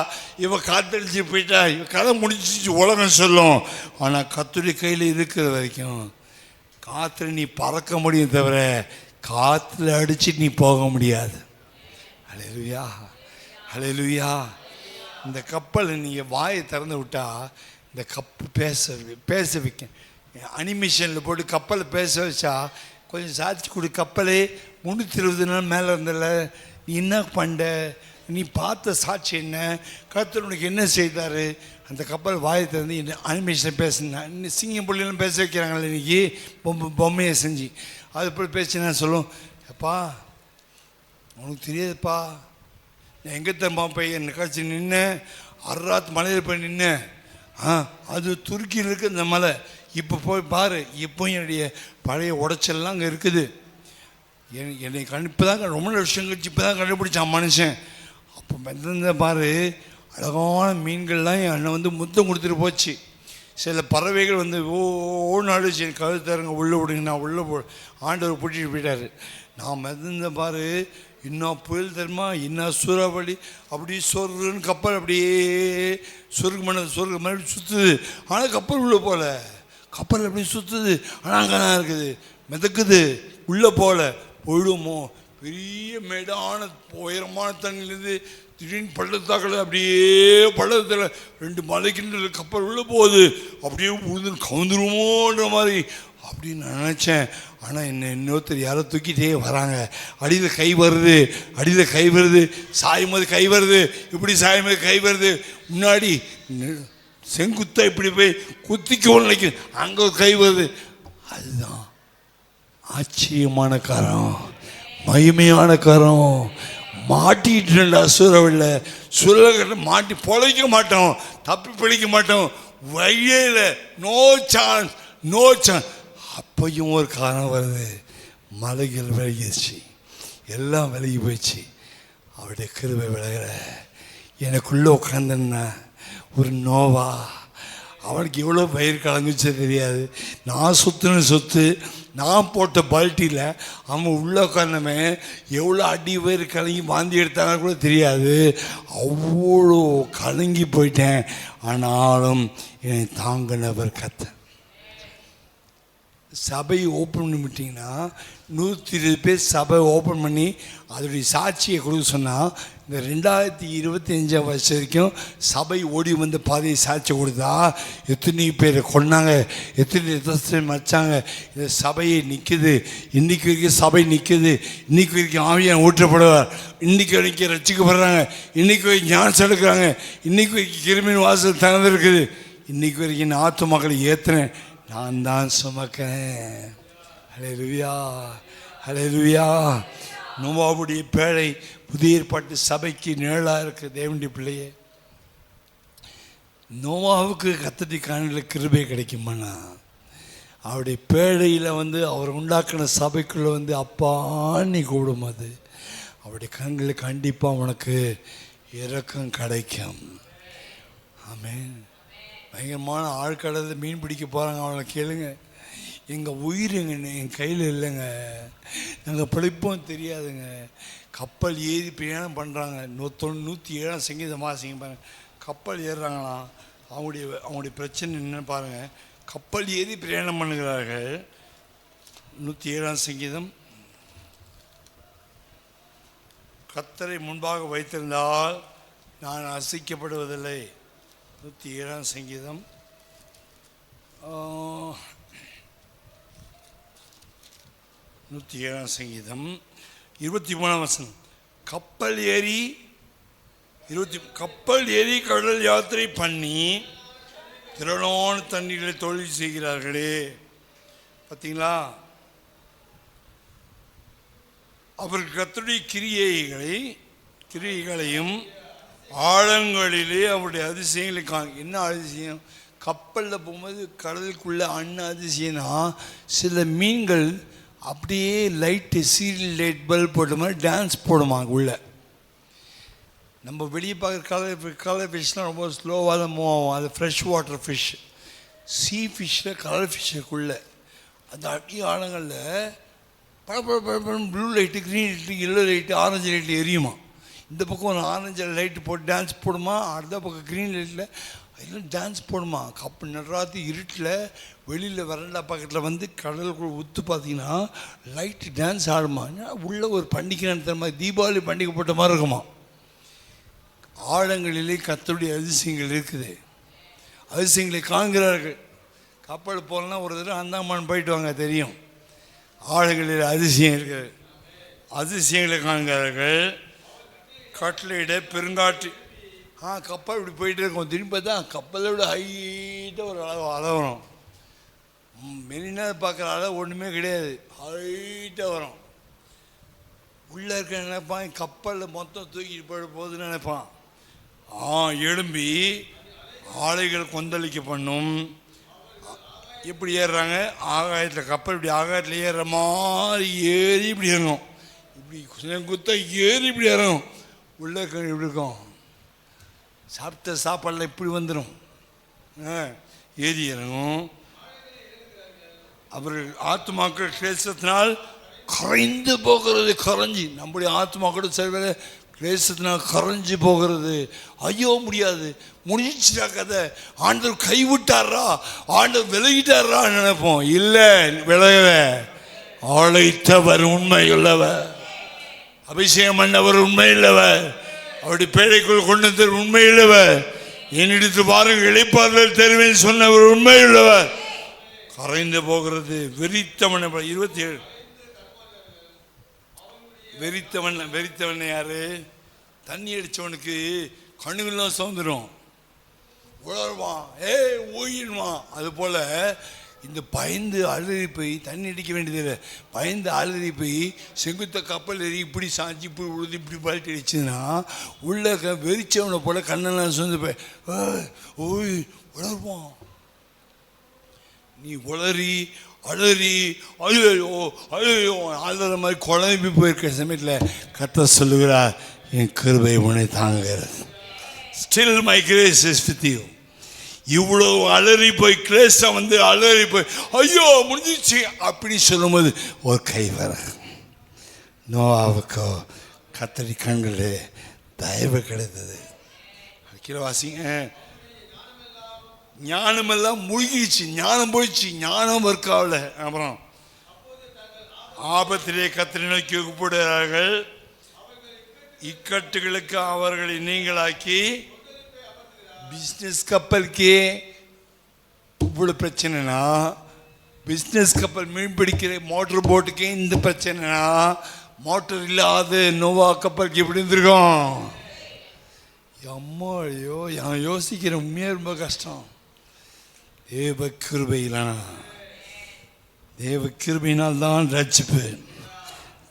இவன் காற்றடிச்சு போயிட்டா, இவன் கதை முடிச்சிச்சு உலகம் சொல்லும். ஆனால் கத்தருடைய கையில் இருக்கிற வரைக்கும் காற்றுல நீ பறக்க முடியும், தவிர காற்றுல அடிச்சு நீ போக முடியாது. ஹல்லேலூயா, ஹல்லேலூயா. இந்த கப்பல் நீங்கள் வாயை திறந்து விட்டா இந்த கப்பு பேச வைக்க, அனிமேஷனில் போட்டு கப்பலை பேச வச்சா கொஞ்சம் சாட்சி கொடு. கப்பலே 320 நாள் மேலே இருந்தல, நீ என்ன பண்ண, நீ பார்த்த சாட்சி என்ன, கர்த்தர் உனக்கு என்ன செய்தார்? அந்த கப்பல் வாயை திறந்து என்ன அனிமேஷன் பேசுனா, சிங்கம் புள்ளியெல்லாம் பேச வைக்கிறாங்களே இன்றைக்கி, பொம்மையை செஞ்சு அது போய் பேசினா சொல்லும், அப்பா உனக்கு தெரியாதுப்பா, நான் எங்கே தம்பா போய் என்னை கழிச்சு நின்னேன், அர்ராத் மலையில் போய் நின்னேன், அது துருக்கியில் இருக்குது இந்த மலை, இப்போ போய் பாரு, இப்போ என்னுடைய பழைய உடைச்சல்லாம் அங்கே இருக்குது. என்னை இப்போ தான் ரொம்ப வருஷம் கழிச்சு இப்போ தான் கண்டுபிடிச்சான் மனுஷன். அப்போ மெந்த பாரு, அழகான மீன்கள்லாம் என் அண்ணன் வந்து முத்தம் கொடுத்துட்டு போச்சு. சில பறவைகள் வந்து நாடு சரி கழுத்தாருங்க உள்ளே விடுங்க, நான் உள்ளே ஆண்டவர் பிடிச்சிட்டு போயிட்டார். நான் மெந்த பாரு, இன்னும் புயல் தெரியுமா, இன்னும் சூறாவளி, அப்படி சொருன்னு கப்பல் அப்படியே சொருக்கு மாதிரி சுற்றுது. ஆனால் கப்பல் உள்ளே போகல, கப்பல் அப்படி சுற்றுது, ஆனால் அங்கே தான் இருக்குது, மிதக்குது, உள்ளே போகல. போயிடுமோ, பெரிய மேடான உயரமான தண்ணிலேருந்து திடீர்னு பள்ளத்தாக்கில் அப்படியே பள்ளத்தில் 2 மலைக்கின்ற கப்பல் உள்ளே போகுது, அப்படியே உழுந்து கவுந்துருமோன்ற மாதிரி அப்படின்னு நான் நினச்சேன். ஆனால் இன்னொருத்தர் யாரோ தூக்கிட்டே வராங்க, அடியில் கை வருது, அடியில் கை வருது, சாயும் போது கை வருது, இப்படி சாயும் போது கை வருது, முன்னாடி செங்குத்தா இப்படி போய் குத்திக்கோன்னு நினைக்குது, அங்கே ஒரு கை வருது. அதுதான் ஆச்சரியமான காரம், மகிமையான காரம். மாட்டிக்கிட்டுடா சூழலில் மாட்டி பொழைக்க மாட்டோம், தப்பி பிடிக்க மாட்டோம், வழியில் நோ சான்ஸ், நோ சான்ஸ். அப்பையும் ஒரு காரணம் வருது, மலைகள் விலகிடுச்சு, எல்லாம் விலகி போயிடுச்சு. அவருடைய கிருபை விலகிற எனக்குள்ளே உட்காந்துன்னா ஒரு நோவா, அவனுக்கு எவ்வளோ பயிர் கலங்குச்சே தெரியாது. நான் சொத்து நான் போட்ட பால்ட்டியில் அவன் உள்ளே உட்காந்தவன் எவ்வளோ அடி பயிர் கலங்கி வாந்தி எடுத்தாங்க கூட தெரியாது. அவ்வளோ கலங்கி போயிட்டேன். ஆனாலும் என்னை தாங்கினவர் கர்த்தர். சபையை ஓப்பன் பண்ணி விட்டிங்கன்னா 120 பேர் சபை ஓப்பன் பண்ணி அதோடைய சாட்சியை கொடுக்க சொன்னால், இந்த 2025 வருஷம் வரைக்கும் சபை ஓடி வந்து பாதையை சாட்சி கொடுத்தா எத்தனை பேரை கொண்டாங்க, எத்தனை ரத்தம் வச்சாங்க. இந்த சபையை நிற்குது, இன்றைக்கு வரைக்கும் சபை நிற்குது, இன்றைக்கு வரைக்கும் ஆவியான் ஊற்றப்படுவார், இன்றைக்கு வரைக்கும் ரசிக்கப்படுறாங்க, இன்றைக்கு வரைக்கும் ஞானம் எடுக்கிறாங்க, இன்றைக்கு வரைக்கும் கிருமியின் வாசல் திறந்துருக்குது, இன்றைக்கு வரைக்கும் நான் ஆத்து மக்களை ஏற்றுனேன், நான் தான் சுமக்கிறேன். ஹல்லேலூயா, ஹல்லேலூயா. நோவாவுடைய பேழை புதிய ஏற்பாட்டு சபைக்கு நிழலாக இருக்குது. தேவனுடைய பிள்ளையே, நோவாவுக்கு கர்த்தருடைய கண்ணில் கிருபை கிடைக்குமாண்ணா, அவருடைய பேழையில் வந்து அவர் உண்டாக்கின சபைக்குள்ளே வந்து அப்பான்னு கூடும், அது அவருடைய கண்களில் கண்டிப்பாக உனக்கு இரக்கம் கிடைக்கும். ஆமென். பயங்கரமான ஆழ்கடலில் மீன் பிடிக்க போகிறாங்க, அவங்கள கேளுங்க, எங்கள் உயிருங்க என் கையில் இல்லைங்க, நாங்கள் பிழைப்போம் தெரியாதுங்க. கப்பல் ஏறி பிரயாணம் பண்ணுறாங்க. 107 சங்கீதம் வாசிங்க பாருங்கள். கப்பல் ஏறுறாங்களாம். அவங்களுடைய பிரச்சனை என்னன்னு பாருங்கள். கப்பல் ஏறி பிரயாணம் பண்ணுகிறார்கள். 107 சங்கீதம். கர்த்தரை முன்பாக வைத்திருந்தால் நான் அசைக்கப்படுவதில்லை. 107 சங்கீதம் 107 சங்கீதம் 23 வசனம். கப்பல் ஏறி கப்பல் ஏறி கடல் யாத்திரை பண்ணி திரளான தண்ணீர்களை தொழில் செய்கிறார்களே. பார்த்தீங்களா? அவர்கள் கர்த்தருடைய கிரியைகளையும் ஆழங்களிலே அவருடைய அதிசயங்களை என்ன அதிசயம்? கப்பலில் போகும்போது கடலுக்குள்ளே அதிசயம்னா சில மீன்கள் அப்படியே லைட்டு சீரியல் லைட் பல்ப் போட்ட மாதிரி டான்ஸ் போடுமா உள்ள. நம்ம வெளியே பார்க்குற கலர் ஃபிஷ்லாம் ரொம்ப ஸ்லோவாக தான் மூவ் ஆகும். அது ஃப்ரெஷ் வாட்டர் ஃபிஷ். சீ ஃபிஷ்ஷில் கலர் ஃபிஷ்ஷுக்குள்ளே அந்த அடி ஆழங்களில் பழப்பழப்பழப்பழம் blue light, green light, yellow light, orange light எரியுமா. இந்த பக்கம் ஒரு ஆரஞ்சு லைட்டு போட்டு டான்ஸ் போடுமா, அடுத்த பக்கம் க்ரீன் லைட்டில் எல்லாம் டான்ஸ் போடுமா. கப்பல் நடராத்தி இருட்டில் வெளியில் வரண்டா பக்கத்தில் வந்து கடலுக்குள்ள ஊற்று பார்த்தீங்கன்னா லைட்டு டான்ஸ் ஆடுமா. உள்ளே ஒரு பண்டிகை நடத்துகிற மாதிரி தீபாவளி பண்டிகை போட்ட மாதிரி இருக்குமா. ஆழங்களிலே கர்த்தருடைய அதிசயங்கள் இருக்குது. அதிசயங்களை காண்கிறார்கள். கப்பல் போகலன்னா ஒரு தடவை அந்தாமான் போயிட்டு வாங்க, தெரியும். ஆழங்களில் அதிசயம் இருக்குது. அதிசயங்களை காண்கிறார்கள். கட்டளையிட பெருங்காற்று. கப்பல் இப்படி போயிட்டு இருக்கோம். திரும்பி பார்த்தா கப்பலை விட ஹைட்டாக ஒரு அலை வரும். மெரினா பார்க்குற அலை ஒன்றுமே கிடையாது, ஹைட்டாக வரும். உள்ளே இருக்க நினைப்பான் கப்பலில் மொத்தம் தூக்கிட்டு போயிட போகுதுன்னு நினைப்பான். எழும்பி ஆலைகள் கொந்தளிக்க பண்ணும். எப்படி ஏறுறாங்க? ஆகாயத்தில் கப்பல் இப்படி ஆகாயத்தில் ஏறுற மாதிரி ஏறி இப்படி இறங்கும். இப்படி குத்த ஏறி இப்படி இறங்கும். உள்ளே இப்படி இருக்கும். சாப்பிட்ட சாப்பாடில் இப்படி வந்துடும். ஏறி இறங்கும். அவர்கள் ஆத்துமாக்கள் கிளேசத்தினால் கரைந்து போகிறது. கரைஞ்சி நம்முடைய ஆத்துமாக்கள் சில கிளேசத்தினால் கரைஞ்சி போகிறது. ஐயோ முடியாது, முடிஞ்சிச்சா கதை, ஆண்டவர் கைவிட்டாரா, ஆண்டவர் விலகிட்டாரா நினைப்போம். இல்லை, விலகல. அழைத்தவர் உண்மையுள்ளவர், அபிஷேகம் பண்ணவர் உண்மையுள்ளவர், அவருடைய பேழைக்குள் கொண்டு வந்தவர் உண்மையுள்ளவர், என்னிடத்து பாருங்கள் இளைப்பாறுதல் தருவேன் சொன்னவர் உண்மையுள்ளவர். கரைந்து போகிறது. வெறித்தவன் 27 வெறித்தவன் யாரு? தண்ணி அடித்தவனுக்கு கண்ணுகள்லாம் சவுந்துடும், உளருவான், ஊயிடுவான். அதுபோல் இந்த பயந்து அலறி போய் தண்ணி அடிக்க வேண்டியதில்லை, பயந்து அலறி போய் செங்குத்த கப்பல் ஏறி இப்படி சாஞ்சி இப்படி உழுது இப்படி பழட்டி அடிச்சுன்னா உள்ள வெறிச்சவனை போல் கண்ணெல்லாம் சோர்ந்து போய் ஓய் உளருவான். நீ உளறி அலறி அழுகையோ அழுகையோ அழுகிற மாதிரி குழம்பி போயிருக்க சமயத்தில் கர்த்தர் சொல்லுகிறார், என் கிருபை உன்னை தாங்குகிறது. Still my grace is with you. இவ்வளோ அலறி போய் கிரேஸை வந்து அலறி போய் ஐயோ முடிஞ்சிச்சு அப்படி சொல்லும்போது ஒரு கை வர நோவாவுக்கோ கத்தரி கண்களே தயவு கிடைத்தது. கீழே வாசிங்க. ஞானமெல்லாம் மூழ்கிடுச்சு, ஞானம் போயிடுச்சு, ஞானம் இருக்காவில். அப்புறம் ஆபத்திலே கத்தரை நோக்கி கூப்பிடுகிறார்கள். இக்கட்டுகளுக்கு அவர்களை நீங்களாக்கி. பிஸ்னஸ் கப்பலுக்கே இவ்வளோ பிரச்சனைனா, பிஸ்னஸ் கப்பல் மீன் பிடிக்கிற மோட்டர் போட்டுக்கே இந்த பிரச்சனைனா, மோட்டர் இல்லாத நோவா கப்பலுக்கு எப்படி இருந்திருக்கோம்? அம்மா ஐயோ, யோசிக்கிற உண்மையாக ரொம்ப கஷ்டம். தேவ கிருபையினால் தான் ரட்சிப்பு,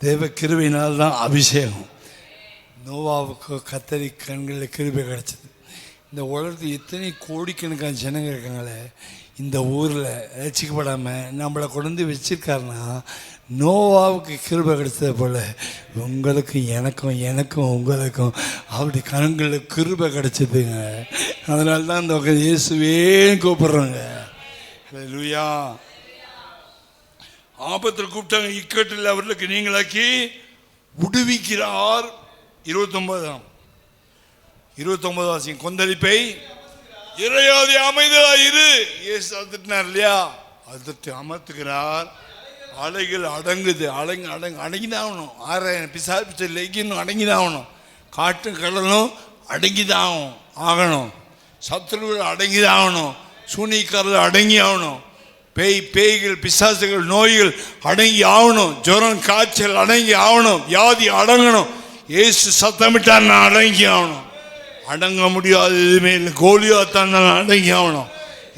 தேவ கிருபையினால் தான் அபிஷேகம். நோவாவுக்கு கத்தரி கண்களில் கிருபை கிடச்சிது. இந்த உலகத்தில் எத்தனை கோடிக்கணக்கான ஜனங்கள் இருக்காங்களே இந்த ஊரில் ரசிக்கப்படாமல் நம்மளை கொண்டு வந்து வச்சிருக்காருன்னா நோவாவுக்கு கிருபை கிடைச்சது போல் உங்களுக்கும் எனக்கும் உங்களுக்கும் அப்படி கண்களில் கிருபை கிடைச்சதுங்க. அதனால தான் இந்த இயேசுவே கூப்பிட்றோங்க. அல்லேலூயா. ஆபத்தில் கூப்பிட்டாங்க, இக்கட்டில் அவர்களுக்கு நீங்களாக்கி விடுவிக்கிறார். 29 கொந்தளிப்பை இறையாதி அமைதலாயிரு. இயேசு அதிர்த்தினார் இல்லையா, அதிர்த்தி அமர்த்துகிறார். அலைகள் அடங்குது, அடங்கிதான் ஆகணும். 6000 பிசாசு லெக்கின்னு அடங்கிதான் ஆகணும். காட்டும் கடலும் அடங்கிதான் ஆகணும். சத்துருகள் அடங்கிதான் ஆகணும். சூனியக்காரர்கள் அடங்கி ஆகணும். பேய்கள் பிசாசுகள் நோய்கள் அடங்கி ஆகணும். ஜுரம் காய்ச்சல் அடங்கி ஆகணும். வியாதி அடங்கணும். இயேசு சத்தமிட்டார், நான் அடங்கி ஆகணும். அடங்க முடியாது எதுவுமே இல்லை. கோலியாத்தான் இருந்தாலும் அடங்கி ஆகணும்,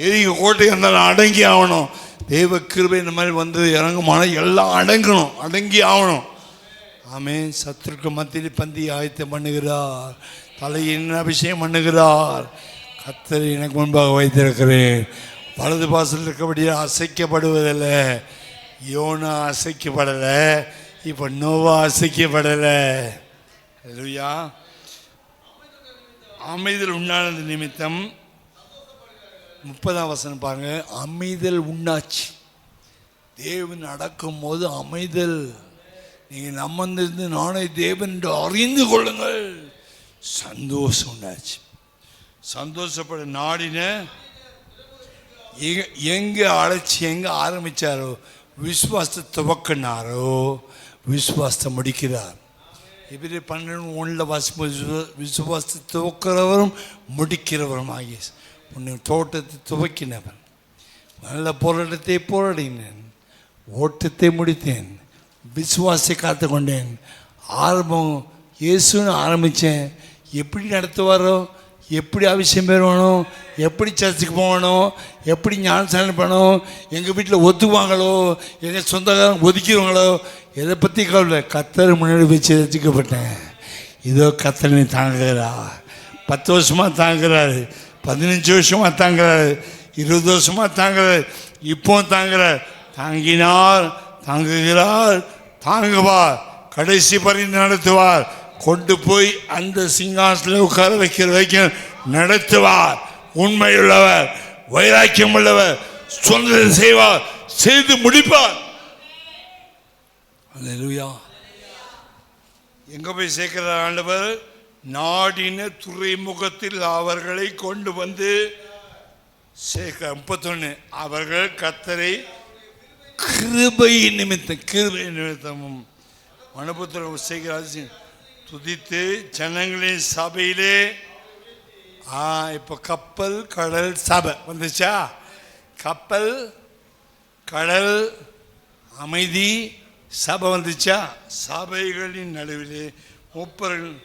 எரிக கோட்டையாக இருந்தாலும் அடங்கி ஆகணும். தேவ கிருபை இந்த மாதிரி வந்து இறங்குமான எல்லாம் அடங்கணும், அடங்கி ஆகணும். ஆமென். சத்துருக்கு மத்தியில் பந்தி ஆயத்தம் பண்ணுகிறார், தலையின் அபிஷேகம் பண்ணுகிறார். கர்த்தர் எனக்கு முன்பாக வைத்திருக்கிறேன். வலது பாசல் இருக்கபடியே அசைக்கப்படுவதில்லை. யோனா அசைக்கப்படலை, இப்போ நோவா அசைக்கப்படலை. அல்லேலூயா. அமைதல் உண்ணானது நிமித்தம் 30ஆம் வசனம் பாருங்க. அமைதல் உண்ணாச்சு. தேவன் அடக்கும் போது அமைதல். நீங்கள் நம்மந்திருந்து நானே தேவன் என்று அறிந்து கொள்ளுங்கள். சந்தோஷம் உண்டாச்சு. சந்தோஷப்பட நாடின எங்கே அழைச்சி எங்கே ஆரம்பித்தாரோ விசுவாசத்தை துவக்கினாரோ விசுவாசத்தை முடிக்கிறார். இப்படி 12:1 வாசிக்கும்போது விசுவாசத்தை துவக்கிறவரும் முடிக்கிறவரும் ஆகிய உன்னை தோட்டத்தை துவக்கினவன். நல்ல போராட்டத்தை போராடினேன், ஓட்டத்தை முடித்தேன், விசுவாசத்தை காத்து கொண்டேன். ஆரம்பம் இயேசுன்னு ஆரம்பித்தேன். எப்படி நடத்துவாரோ, எப்படி அபிஷேகம் பெறுவானோ, எப்படி சர்ச்சுக்கு போகணும், எப்படி ஞானஸ்நானம் பண்ணணும், எங்கள் வீட்டில் ஒத்துவாங்களோ, எங்கள் சொந்தக்காரங்க ஒதுக்கிடுவாங்களோ, எதை பற்றி கவலை. கர்த்தர் முன்னாடி வச்சு ரசிக்கப்பட்டேன். இதோ கர்த்தனை தாங்குகிறா. 10 வருஷமாக தாங்குகிறாரு, 15 வருஷமாக தாங்குகிறாரு, 20 வருஷமாக தாங்குகிறார், இப்போ தாங்குகிறார். தாங்கினார், தாங்குகிறார், தாங்குவார், கடைசி பரிந்து நடத்துவார். கொண்டு போய் அந்த சிங்காசனத்தில் உட்கார வைக்கிற வரைக்கும் நடத்துவார். உண்மையுள்ளவர், வைராக்கியம் உள்ளவர், சொன்னதை செய்வார், செய்து முடிப்பார். அல்லேலூயா. எங்க போய் சேர்க்கிறார் ஆண்டவர்? நாடின துறைமுகத்தில் அவர்களை கொண்டு வந்து சேர்க்க. 31 அவர்கள் கர்த்தரை கிருபை நிமித்தமும் மனுபுத்திரம் செய்கிறார் துதித்து ஜனங்களின் சபையிலே. இப்போ கப்பல் கடல் சபை வந்துச்சா? கப்பல் கடல் அமைதி சபை வந்துச்சா? சபைகளின் நடுவிலே மூப்பர்கள்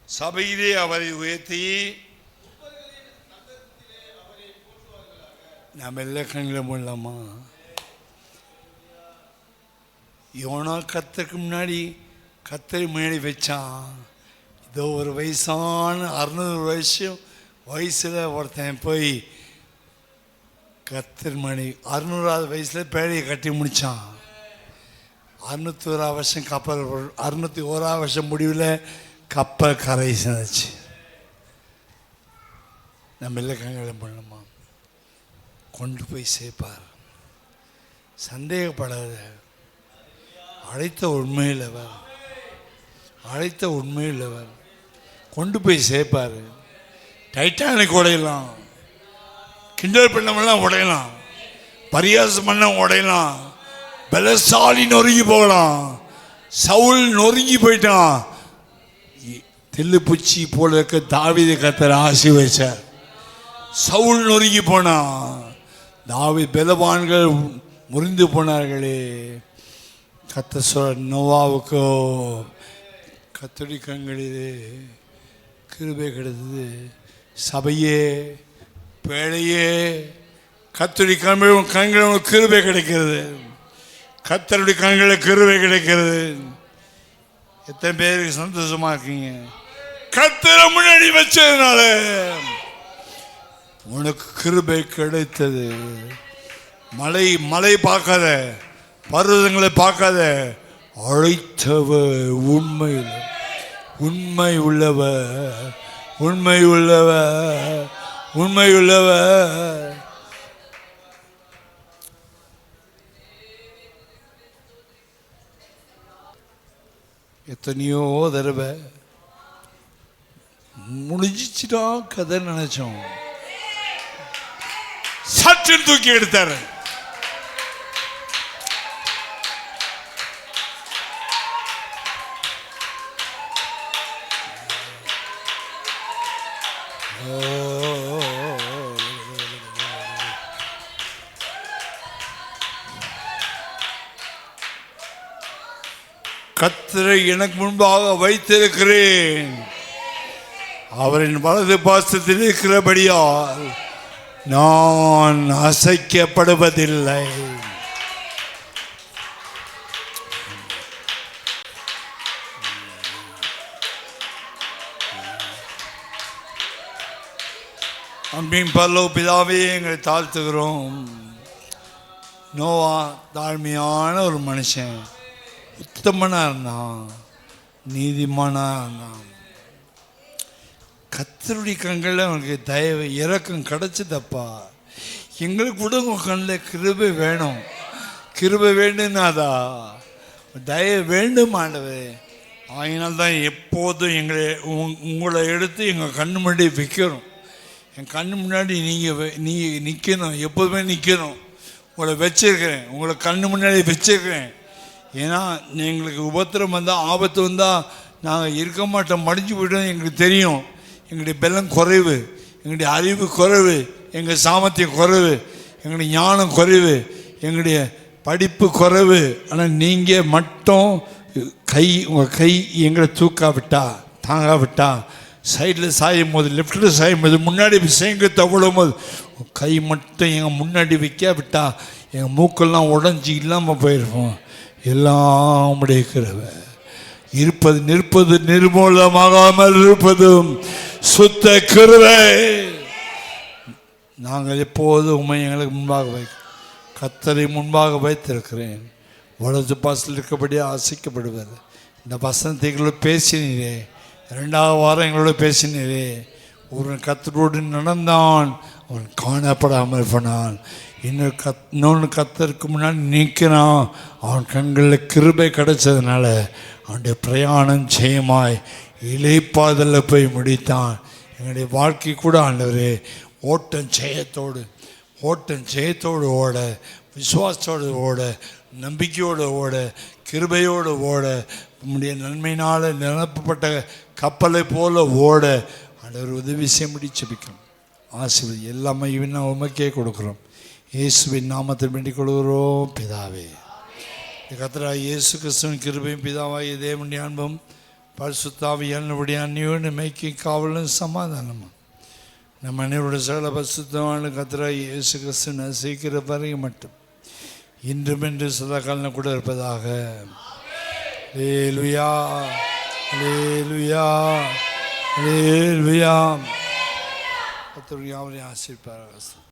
சபையிலே அவரை உயர்த்தி நாம் எல்லா கண்ணில் போடலாமா? யோனா கர்த்தருக்கு முன்னாடி கர்த்தரை முன்னாடி வச்சான். இதோ ஒரு வயசான 600 வயசில் ஒருத்தன் போய் கர்த்தர் மணி 600ஆவது வயசில் பேழையை கட்டி முடித்தான். 601 வருஷம் கப்பல், 601 வருஷம் முடிவில் கப்பல் கரை சேர்ந்துச்சு. நம்ம எல்லாம் கண்காணம் பண்ணணுமா? கொண்டு போய் சேர்ப்பார். சந்தேகப்படாத. அழைத்த உண்மையில்லவர், அழைத்த உண்மையில்லவர் கொண்டு போய் சேர்ப்பார். டைட்டானிக் உடையலாம், கிண்டல் பண்ணமெல்லாம் உடையலாம், பரியாசம் பண்ண உடையலாம், பலசாலி நொறுங்கி போகலாம். சவுல் நொறுங்கி போயிட்டான். தில்லுப்பூச்சி போல இருக்க தாவீதை கர்த்தர் ஆசீர்வதிச்சார். சவுல் நொறுங்கி போனான். தாவீது பலவான்கள் முறிந்து போனார்களே. கர்த்தர் சொல்ற நோவாவுக்கோ கர்த்தருடைய கண்களிலே கிருபை கிடைத்தது. சபையே பேழையே கர்த்தருடைய கண்களில் கிருபை கிடைக்கிறது. கர்த்தருடைய கண்களில் கிருபை கிடைக்கிறது. எத்தனை பேருக்கு சந்தோஷமா இருக்கீங்க? கர்த்தரை முன்னாடி வச்சதுனால உனக்கு கிருபை கிடைத்தது. மலை பார்க்காத, பர்வதங்களை பார்க்காத, அழைத்தவர் உண்மை உள்ளவர், உண்மை உள்ளவர், உண்மை உள்ளவர். எத்தனையோ தடவை முடிஞ்சிச்சுட்டா கதை நினைச்சோம். சற்று தூக்கி எடுத்தாரு. கர்த்தரை எனக்கு முன்பாக வைத்திருக்கிறேன். அவரின் வலது பாசத்தில் இருக்கிறபடியால் நான் அசைக்கப்படுவதில்லை. அன்பின் பரலோக பிதாவே, எங்களை தாழ்த்துகிறோம். நோவா தாழ்மையான ஒரு மனுஷன், உத்தமனாக இருந்தான், நீதிமானாக இருந்தான். கர்த்தருடைய கண்களில் அவனுக்கு தயவு இரக்கம் கிடச்சிதப்பா. எங்களுக்கு கூட உங்கள் கண்ணில் கிருபை வேணும், கிருபை வேண்டும்னாதா தயவு வேண்டும் ஆண்டவரே. அதனால் தான் எப்போதும் உங்களை எடுத்து எங்கள் கண்ணு முன்னாடி வைக்கிறோம். என் கண்ணு முன்னாடி நீங்கள் நிற்கணும், எப்போதுமே நிற்கணும். உங்களை வச்சிருக்கிறேன், உங்களை கண்ணு முன்னாடி வச்சிருக்கிறேன். ஏன்னா எங்களுக்கு உபத்திரம் வந்தால், ஆபத்து வந்தால் நாங்கள் இருக்க மாட்டோம், மடிஞ்சு போய்ட்டோம். எங்களுக்கு தெரியும் எங்களுடைய பலம் குறைவு, எங்களுடைய அறிவு குறைவு, எங்கள் சாமர்த்தியம் குறைவு, எங்களுடைய ஞானம் குறைவு, எங்களுடைய படிப்பு குறைவு. ஆனால் நீங்கள் மட்டும் உங்கள் கை எங்களை தூக்காவிட்டா, தாங்காவிட்டா, சைடில் சாயும் போது, லெஃப்டில் சாயும் போது, முன்னாடி விஷயங்க தவழும் போது கை மட்டும் எங்கள் முன்னாடி வைக்காவிட்டா எங்கள் மூக்கெல்லாம் உடஞ்சி இல்லாமல் போயிருப்போம். எல்லாம் உடைக்கிறவ இருப்பது நிற்பது நிர்மூலமாகாமல் இருப்பதும் சுத்த கிருபை. நாங்கள் எப்போதும் உண்மை எங்களுக்கு முன்பாக கர்த்தரை முன்பாக வைத்திருக்கிறேன். வலது பாசத்தில் இருக்கபடியே ஆசைக்கப்படுவது. இந்த வசனத்தை எங்களோட பேசினீரே, 2வது வாரம் எங்களோட பேசினீரே. ஒருவன் கர்த்தரோடு நடந்தான், அவன் காணப்படாமல் போனான். இன்னொன்று கர்த்தருக்கு முன்னாடி நிற்கிறான், அவன் கண்களில் கிருபை கிடைச்சதுனால அவனுடைய பிரயாணம் ஜெயமாய் இளைப்பாதலில் போய் முடித்தான். எங்களுடைய வாழ்க்கை கூட ஆண்டவரே ஓட்டம் ஜெயத்தோடு ஓட, விசுவாசத்தோடு ஓட, நம்பிக்கையோடு ஓட, கிருபையோடு ஓட, நம்முடைய நன்மையினால் நிரப்பப்பட்ட கப்பலை போல ஓட ஆண்டவர் உதவி செய்ய முடிச்சபிக்கும். ஆசீர்வதி எல்லாமே இவன் உமக்கே கொடுக்குறோம். இயேசுவின் நாமத்தில் வேண்டிக் கொள்கிறோம் பிதாவே. கர்த்தராகிய இயேசு கிறிஸ்துவின் கிருபையும் பிதாவாகிய தேவனுடைய அன்பும் பரிசுத்த ஆவியானவருடைய அந்நியோன்ய மெய்க்கும் காவலும் சமாதானமும் நம்ம அனைவருடைய சகல பரிசுத்தமான கர்த்தராகிய இயேசு கிறிஸ்துவின் சீக்கிர வரைய மட்டும் இன்றும் என்று சதா காலம் கூட இருப்பதாக. அல்லேலூயா, அல்லேலூயா, அல்லேலூயா. கர்த்தர் யாவரையும் ஆசீர்வதிப்பாராக.